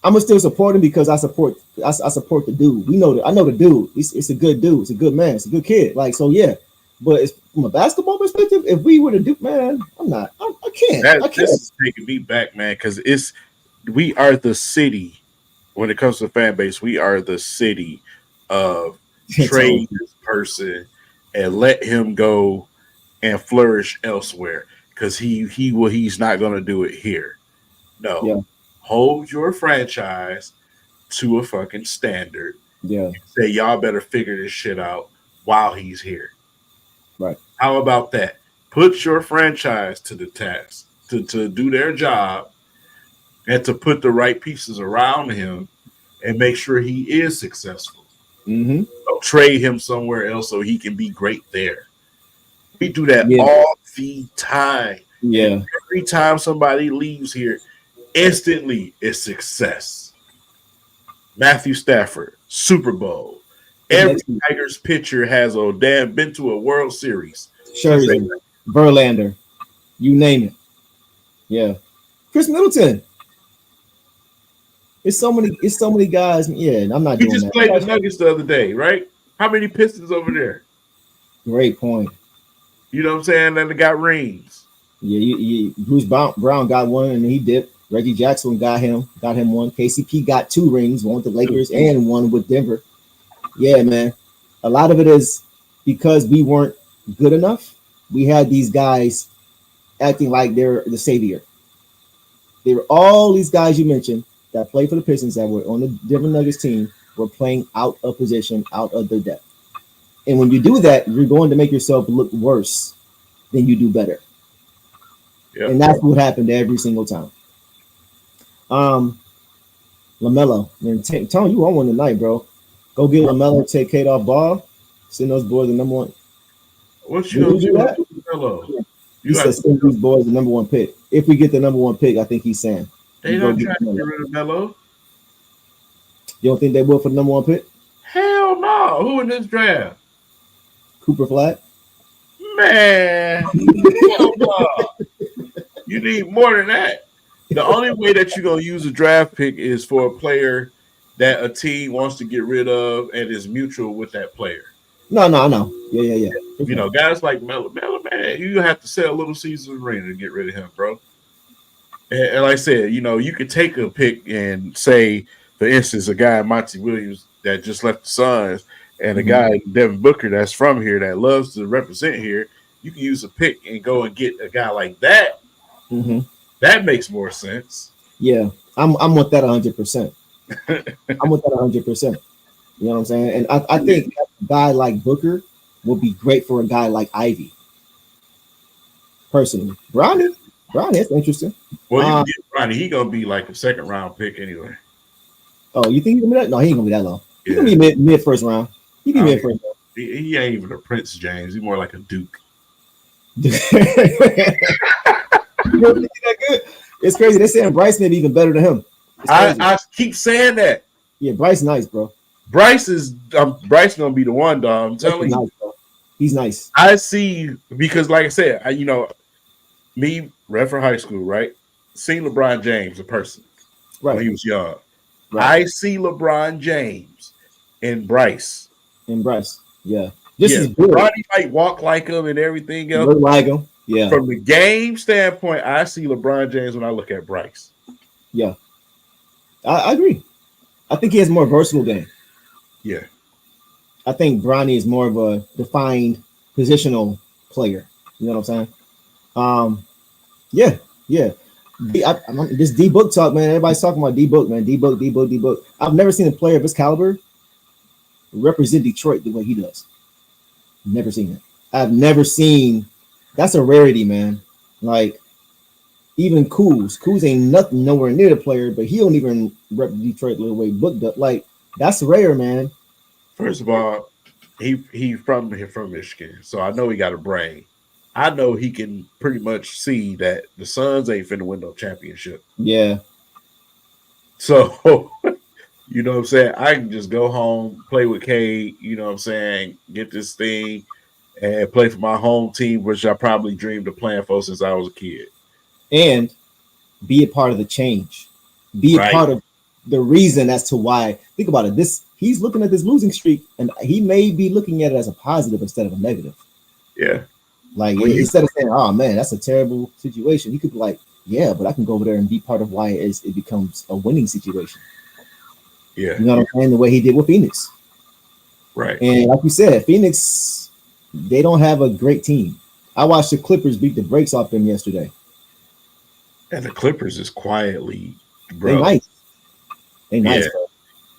I'm gonna still support him because I support the dude. I know the dude. It's a good dude. It's a good man. It's a good kid. Like, so yeah. But it's, from a basketball perspective, if we were to do, man, I can't. This is taking me back, man, because we are the city when it comes to fan base. We are the city of trade this person and let him go and flourish elsewhere because he's not going to do it here. No, Yeah. hold your franchise to a fucking standard. Yeah. Say y'all better figure this shit out while he's here. Right. How about that? Put your franchise to the task to do their job and to put the right pieces around him and make sure he is successful. Mm-hmm. Don't trade him somewhere else so he can be great there. We do that Yeah. all the time. Yeah. And every time somebody leaves here, instantly it's success. Matthew Stafford, Super Bowl. Every Tigers pitcher has been to a World Series. Scherzer, Verlander, you name it. Yeah. Chris Middleton. It's so many guys. Yeah, I'm not doing that. He just played the Nuggets the other day, right? How many Pistons over there? Great point. You know what I'm saying? And they got rings. Yeah, Bruce Brown got one and he dipped. Reggie Jackson got him one. KCP got 2 rings, one with the Lakers and one with Denver. Yeah, man. A lot of it is because we weren't good enough. We had these guys acting like they're the savior. They were all these guys you mentioned that played for the Pistons that were on the Denver Nuggets team were playing out of position, out of their depth. And when you do that, you're going to make yourself look worse than you do better. Yep. And that's what happened every single time. LaMelo, man, Tony, you on one tonight, bro. Go get LaMelo, take Cade off ball, send those boys the number 1. What you gonna do that? LaMelo? He said send these boys the number 1 pick. If we get the number 1 pick, I think he's saying. They don't try to get rid of Melo. You don't think they will for the number 1 pick? Hell no. Who in this draft? Cooper Flat. Man, hell no. You need more than that. The only way that you're gonna use a draft pick is for a player that a team wants to get rid of and is mutual with that player. No. Yeah. You know, guys like Melo, man, you have to sell Little Caesars Arena to get rid of him, bro. And like I said, you know, you could take a pick and say, for instance, a guy Monty Williams that just left the Suns and a guy Devin Booker that's from here that loves to represent here. You can use a pick and go and get a guy like that. Mm-hmm. That makes more sense. Yeah, I'm with that 100%. I'm with that 100%. You know what I'm saying? And I think a guy like Booker would be great for a guy like Ivy. Personally, Bronny, that's interesting. Well, you can get Bronny. He gonna be like a 2nd round pick anyway. Oh, you think he's gonna be that? No, he ain't gonna be that low. He's gonna be mid first round. He be mid first round. He ain't even a Prince James. He's more like a Duke. It's crazy. They're saying Bryce may be even better than him. I keep saying that. Yeah, Bryce nice, bro. Bryce gonna be the one, dog. I'm telling you. Bro. He's nice. I see because, like I said, me, Redford High School, right? Seen LeBron James, a person, right, when he was young. Right. I see LeBron James and Bryce. Yeah. This is good. Bronny might walk like him and everything else. Look like him. Yeah. From the game standpoint, I see LeBron James when I look at Bryce. Yeah. I agree. I think he has a more versatile game. Yeah. I think Bronny is more of a defined positional player. You know what I'm saying? Yeah. This D Book talk, man. Everybody's talking about D Book, man. D Book. I've never seen a player of his caliber represent Detroit the way he does. Never seen it. I've never seen. That's a rarity, man. Like even Kuz ain't nothing nowhere near the player, but he don't even rep Detroit the way Book does. Like that's rare, man. First of all, he from Michigan, so I know he got a brain. I know he can pretty much see that the Suns ain't finna win no championship. Yeah. So, you know what I'm saying? I can just go home, play with Cade, you know what I'm saying, get this thing, and play for my home team, which I probably dreamed of playing for since I was a kid. And be a part of the change. Be a Right. part of the reason as to why. Think about it. He's looking at this losing streak, and he may be looking at it as a positive instead of a negative. Yeah. Like When you- instead of saying, "Oh man, that's a terrible situation," he could be like, "Yeah, but I can go over there and be part of why it becomes a winning situation." Yeah. You know what I'm saying? The way he did with Phoenix. Right. And like you said, Phoenix, they don't have a great team. I watched the Clippers beat the brakes off them yesterday. And the Clippers is quietly, They bro. nice. They nice, Yeah. bro.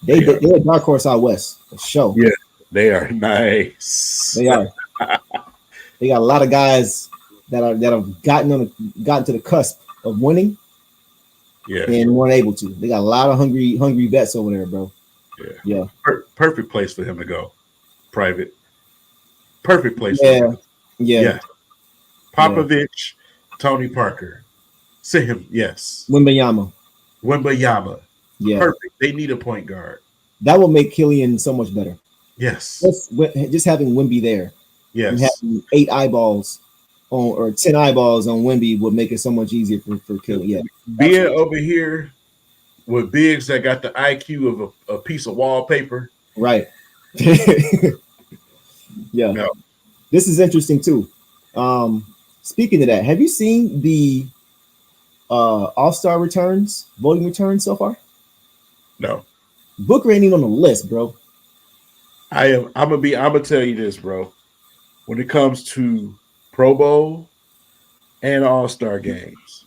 They are. They're a dark horse out west for sure. Yeah. They are nice. They are. They got a lot of guys that have gotten to the cusp of winning Yeah. and weren't able to. They got a lot of hungry vets over there, bro. Yeah. Perfect place for him to go. Private. Perfect place for Yeah. him. Yeah. Yeah. Popovich, Tony Parker. See him. Yes. Wembayama. Wembayama. Yeah. Perfect. They need a point guard. That will make Killian so much better. Yes. Just having Wemby there and Yes. having 8 eyeballs on or 10 eyeballs on Wemby would make it so much easier for Killian. Yeah. Being over here with bigs that got the IQ of a piece of wallpaper. Right. Yeah. No. This is interesting too. Speaking of that, have you seen the All-Star returns, voting returns so far? No. Booker ain't even on the list, bro. I'm gonna tell you this, bro. When it comes to Pro Bowl and All-Star games,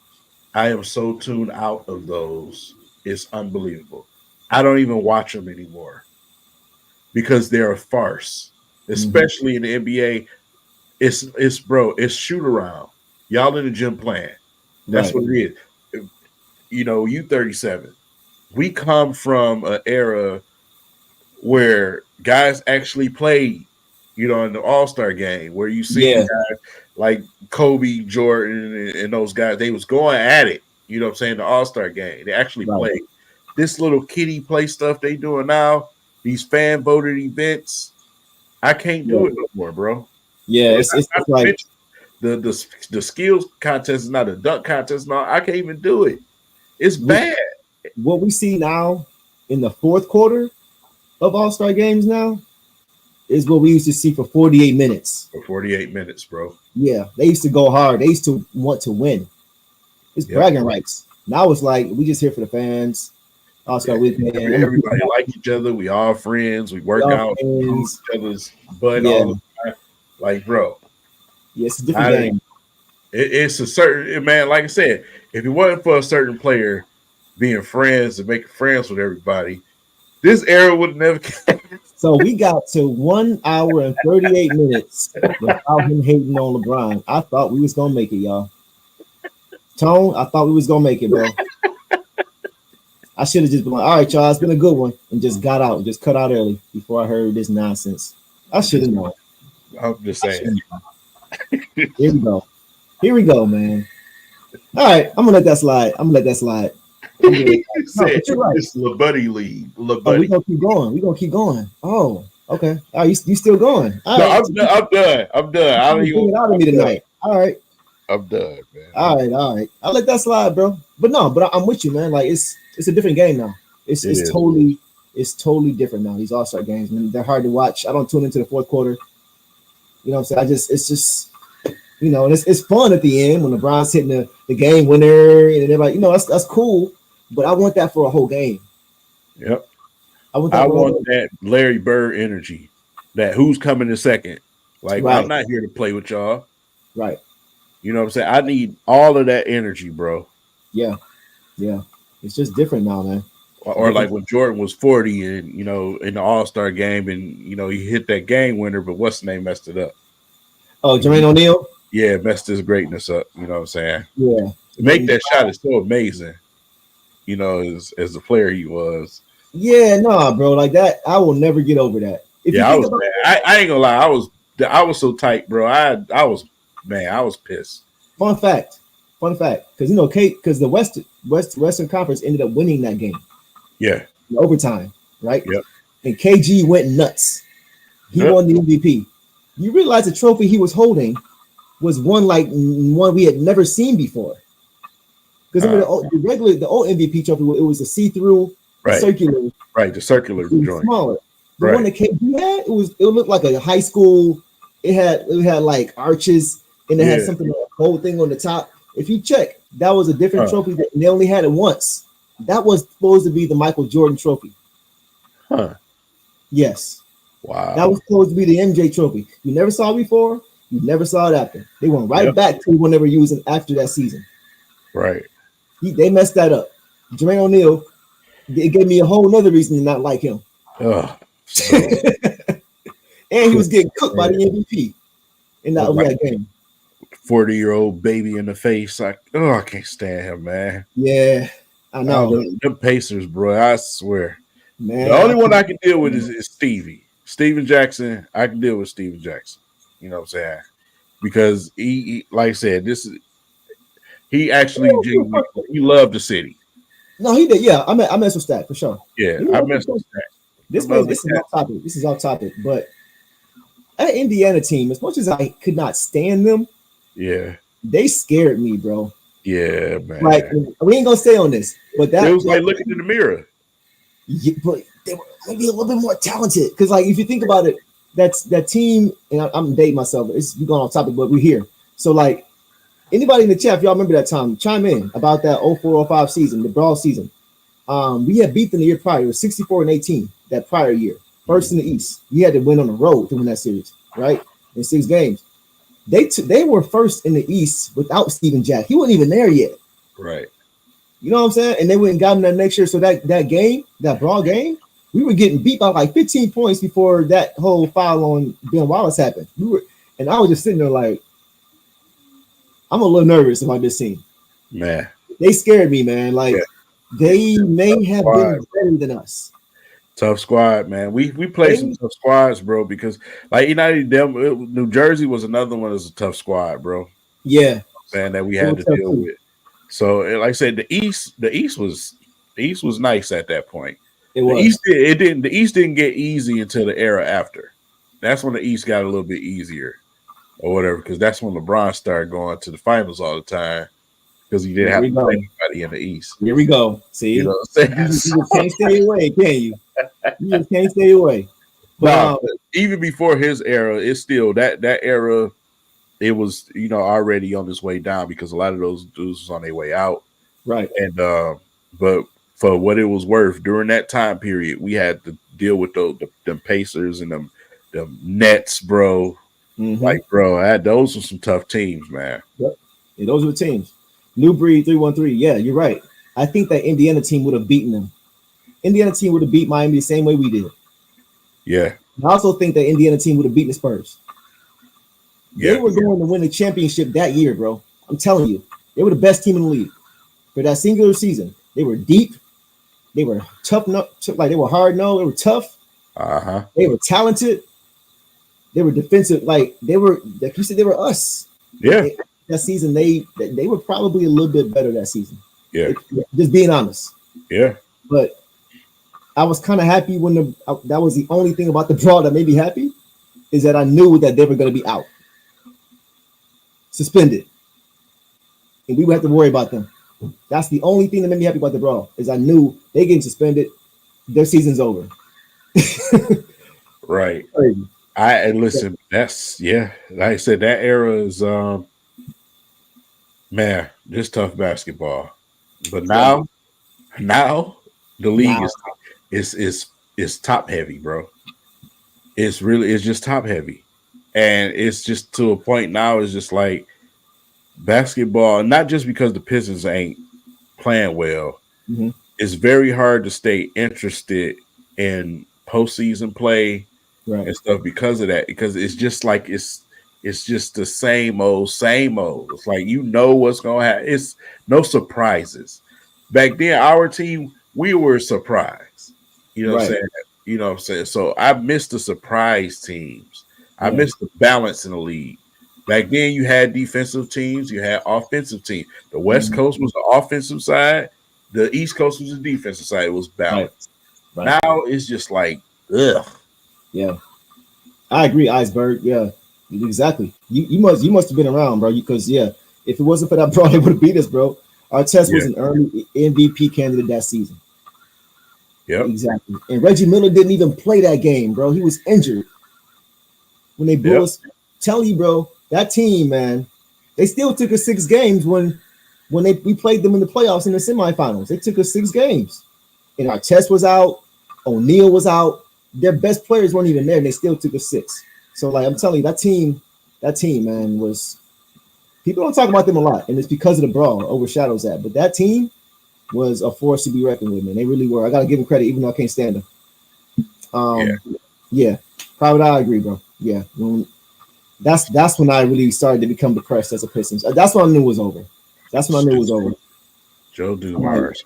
I am so tuned out of those. It's unbelievable. I don't even watch them anymore because they're a farce, especially in the NBA. It's shoot around. Y'all in the gym playing. That's Right. what it is. You know, you 37. We come from an era where guys actually played, you know, in the All-Star game, where you see Yeah. guys like Kobe, Jordan, and those guys, they was going at it, you know what I'm saying, the All-Star game. They actually Right. played. This little kiddie play stuff they doing now, these fan voted events, I can't do it no more, bro. Yeah, it's Not to like mention the skills contest is not a dunk contest. No, I can't even do it. It's bad. what we see now in the fourth quarter of All-Star games now is what we used to see for 48 minutes. For 48 minutes, bro. Yeah, they used to go hard. They used to want to win. It's Yeah. bragging rights. Now it's like we just here for the fans. All-Star weekend. Everybody like each other. We all friends. We work We all out. friends. Each other's butt Yeah. all the time. Like, bro, Yeah, it's a different I- game. it's a certain man. Like I said, if it wasn't for a certain player being friends and making friends with everybody, this era would never. So we got to 1 hour and 38 minutes without him hating on LeBron. I thought we was gonna make it, y'all. Tone, I thought we was gonna make it, bro. I should have just been like, all right, y'all, it's been a good one, and just got out, just cut out early before I heard this nonsense. I should have known. I'm just saying. Here we go. Here we go, man. All right, I'm gonna let that slide. I'm gonna let that slide. I'm gonna let that- He said, but you're right. It's La Buddy League. La Oh, Buddy. we gonna keep going. We gonna keep going. Oh, okay. All right, you still going? All No, right. I'm done. I'm done. I don't Bring even. it out of me tonight. All right. I'm done, man. All right. I'll let that slide, bro. But I'm with you, man. Like it's a different game now. It's It is. totally different now. These All-Star games, man, they're hard to watch. I don't tune into the fourth quarter. You know what I'm saying? It's just, you know, and it's fun at the end when LeBron's hitting the game winner and everybody, you know, that's cool. But I want that for a whole game. Yep. I want that. I for a whole want that Larry Bird energy. That who's coming in second. Like, Right. I'm not here to play with y'all. Right. You know what I'm saying? I need all of that energy, bro. Yeah. It's just different now, man. Or like when Jordan was 40 and, you know, in the All-Star game and, you know, he hit that game winner, but what's the name messed it up? Oh, Jermaine O'Neal. Yeah, messed his greatness up. You know what I'm saying? Yeah. To make that shot is so amazing, you know, as the player he was. Yeah, nah, bro. Like that, I will never get over that. If Yeah, you I think was about mad. I ain't gonna lie. I was so tight, bro. I was pissed. fun fact, because you know, Cade, because the Western Conference ended up winning that game Yeah. in overtime, right? Yep. And KG went nuts. He Yep. won the MVP. You realize the trophy he was holding was one we had never seen before. Because the old MVP trophy, it was a see-through Right. circular. Right, the circular joint. Smaller. The Right. one that Cade had, it looked like a high school. It had like arches and it had something, a whole thing on the top. If you check, that was a different trophy that they only had it once. That was supposed to be the Michael Jordan trophy. Huh. Yes. Wow. That was supposed to be the MJ trophy. You never saw it before. You never saw it after. They went right back to when they were using after that season. Right. They messed that up. Jermaine O'Neal, it gave me a whole nother reason to not like him. Oh, and he was getting cooked by the MVP in that game. 40-year-old baby in the face. I can't stand him, man. Yeah, I know. Them Pacers, bro. I swear. Man, the only one I can deal with is Stevie. Steven Jackson. I can deal with Steven Jackson. You know what I'm saying? Because he like I said, he actually he loved the city. No, he did. Yeah, I messed with Stat for sure. Yeah, I messed with Stat. This is off topic. This is off topic. But that Indiana team, as much as I could not stand them, they scared me, bro. Yeah, man. Like, we ain't gonna stay on this, but that it was like looking in the mirror. Yeah, but they were maybe a little bit more talented. Because, like, if you think about it, that's that team, and I'm dating myself. We're going off topic, but we're here. So, like, anybody in the chat, if y'all remember that time, chime in about that 04-05 season, the Brawl season. We had beat them the year prior. It was 64-18 that prior year. First in the East. We had to win on the road to win that series, right? In 6 games. They were first in the East without Steven Jack. He wasn't even there yet. Right. You know what I'm saying? And they went and got him that next year. So that game, that Brawl game, we were getting beat by like 15 points before that whole foul on Ben Wallace happened. And I was just sitting there like, I'm a little nervous about this team. Man. They scared me, man. Like, they may have been better than us. Tough squad, man. We played some tough squads, bro, because like New Jersey was another one that's a tough squad, bro. Yeah. Man, that we had to deal with. So, like I said, the East was nice at that point. The East didn't get easy until the era after. That's when the East got a little bit easier, or whatever, because that's when LeBron started going to the finals all the time because he didn't have to play anybody in the East. Here we go. See, you know what I'm saying? You can't stay away, can you? You just can't stay away. But even before his era, it's still that era. It was, already on its way down because a lot of those dudes was on their way out. Right. And but for what it was worth during that time period, we had to deal with them Pacers and them Nets, bro. Mm-hmm. Like, bro, those were some tough teams, man. Yep. Yeah, those were the teams. New Breed 313. Yeah, you're right. I think that Indiana team would have beaten them. Indiana team would have beat Miami the same way we did. Yeah. I also think that Indiana team would have beaten the Spurs. Yeah, they were going to win the championship that year, bro. I'm telling you. They were the best team in the league for that singular season. They were deep. They were tough. Like, they were hard. No, they were tough. Uh-huh. They were talented. They were defensive. Like you said, they were us. Yeah. That season, they were probably a little bit better that season. Yeah. Just being honest. Yeah. But I was kind of happy when that was the only thing about the draw that made me happy, is that I knew that they were going to be out. Suspended. And we would have to worry about them. That's the only thing that made me happy about the brawl, is I knew they getting suspended. Their season's over. Right. And listen, that's like I said, that era is man, just tough basketball. But now the league is top heavy, bro. It's just top heavy. And it's just to a point now, it's just like basketball, not just because the Pistons ain't playing well. Mm-hmm. It's very hard to stay interested in postseason play and stuff because of that. Because it's just like it's just the same old. It's like what's gonna happen. It's no surprises. Back then, our team, we were surprised. You know what I'm saying? You know what I'm saying? So I missed the surprise teams. I missed the balance in the league. Back then, you had defensive teams, you had offensive teams. The West Coast was the offensive side, the East Coast was the defensive side. It was balanced. Now it's just like, ugh. Yeah, I agree, Iceberg. Yeah, Exactly. You must have been around, bro. Because if it wasn't for that brawl, they would have beat us, bro. Artest was Yeah. an early MVP candidate that season. Yep. Exactly. And Reggie Miller didn't even play that game, bro. He was injured when they blew Yep. us. Tell you, bro, that team, man, they still took us 6 games when we played them in the playoffs in the semifinals. They took us 6 games. And Artest was out, O'Neal was out. Their best players weren't even there, and they still took us 6. So, like, I'm telling you, that team, man, was people don't talk about them a lot, and it's because of the brawl overshadows that. But that team was a force to be reckoned with, man. They really were. I gotta give them credit, even though I can't stand them. Yeah. Yeah. Private eye, I agree, bro. Yeah. That's when I really started to become depressed as a Pistons. That's when I knew it was over. That's when I knew it was over. Joe Dumars.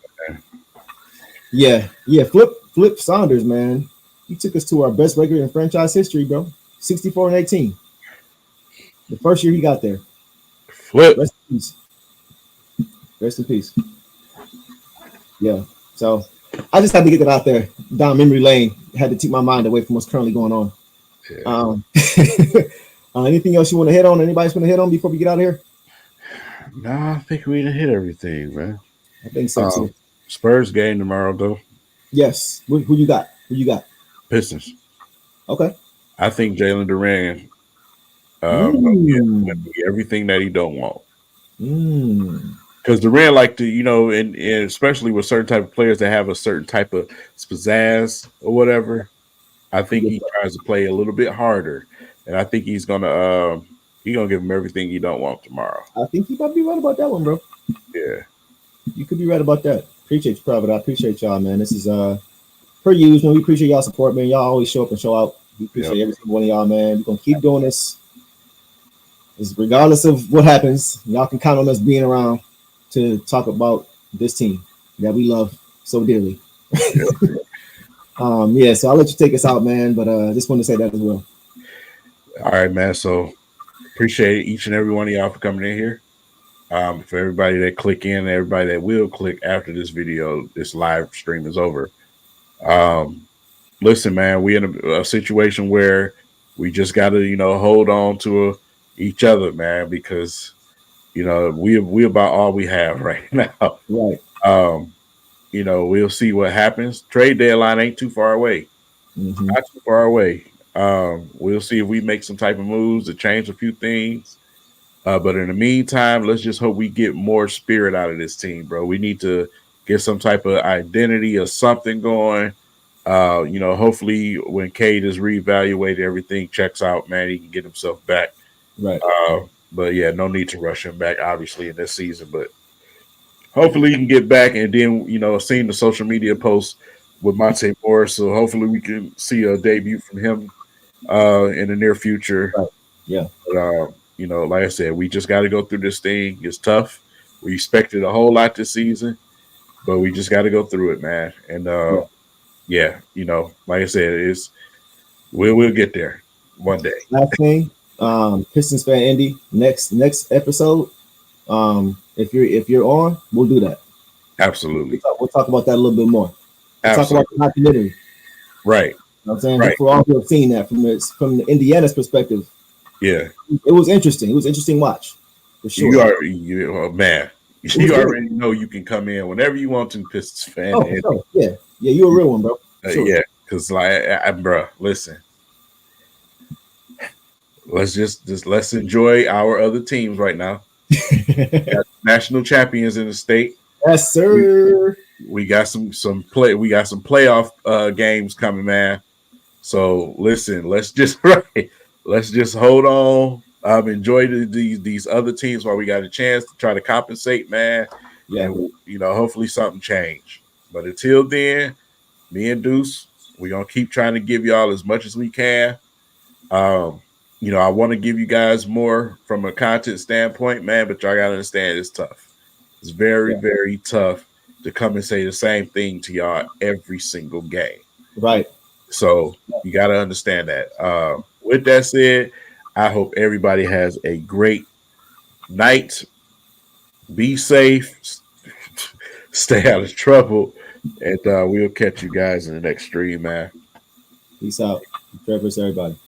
Yeah. Flip Saunders, man. He took us to our best record in franchise history, bro. 64-18. The first year he got there. Flip. Rest in peace. Rest in peace. Yeah. So I just had to get that out there. Down memory lane. Had to keep my mind away from what's currently going on. Yeah. Anything else you want to hit on? Anybody else want to hit on before we get out of here? Nah, I think we done hit everything, man. I think so too. Spurs game tomorrow, though. Yes. Who you got? Who you got? Pistons. Okay. I think Jalen Duran everything that he don't want. Because Durant like to, and especially with certain type of players that have a certain type of pizzazz or whatever. I think he tries to play a little bit harder, and I think he's gonna give him everything he don't want tomorrow. I think you might be right about that one, bro. Yeah, you could be right about that. Appreciate you, Private. I appreciate y'all, man. This is per usual. We appreciate y'all support, man. Y'all always show up and show out. We appreciate every single one of y'all, man. We're gonna keep doing this. Regardless of what happens, y'all can count on us being around to talk about this team that we love so dearly. So I'll let you take us out, man. But just want to say that as well. All right, man. So appreciate each and every one of y'all for coming in here. For everybody that click in, everybody that will click after this video, this live stream is over. Listen, man, we in a situation where we just got to, hold on to each other, man, because we about all we have right now. Right. We'll see what happens. Trade deadline ain't too far away. Not too far away. We'll see if we make some type of moves to change a few things. But in the meantime, let's just hope we get more spirit out of this team, bro. We need to get some type of identity or something going. Hopefully when Cade is reevaluated, everything checks out, man, he can get himself back. Right. But yeah, no need to rush him back, obviously, in this season. But hopefully he can get back. And then, seeing the social media posts with Monte Morris, so hopefully we can see a debut from him in the near future. Right. Yeah. But, like I said, we just got to go through this thing. It's tough. We expected a whole lot this season, but we just got to go through it, man. And like I said, we'll get there one day. Last thing, Pistons fan Indy, next episode, if you're on, we'll do that. Absolutely. We'll talk about that a little bit more. We'll talk about the documentary. Right. You know what I'm saying? Right. For all who have seen that from the Indiana's perspective. Yeah. It was interesting. It was an interesting watch. For sure. You already know you can come in whenever you want to, Pistons fan. Oh, sure. Yeah. Yeah, you're a real one, bro. Sure. Yeah, because bro, listen. Let's enjoy our other teams right now. Got national champions in the state. Yes, sir. We got some playoff games coming, man. So listen, let's just hold on. Enjoy these other teams while we got a chance to try to compensate, man. Yeah. And hopefully something change. But until then, me and Deuce, we're gonna keep trying to give y'all as much as we can. I want to give you guys more from a content standpoint, man, but y'all gotta understand it's tough. It's very, very tough to come and say the same thing to y'all every single game. Right. So you got to understand that. With that said, I hope everybody has a great night. Be safe. Stay out of trouble. And we'll catch you guys in the next stream, man. Peace out. Trevor, everybody.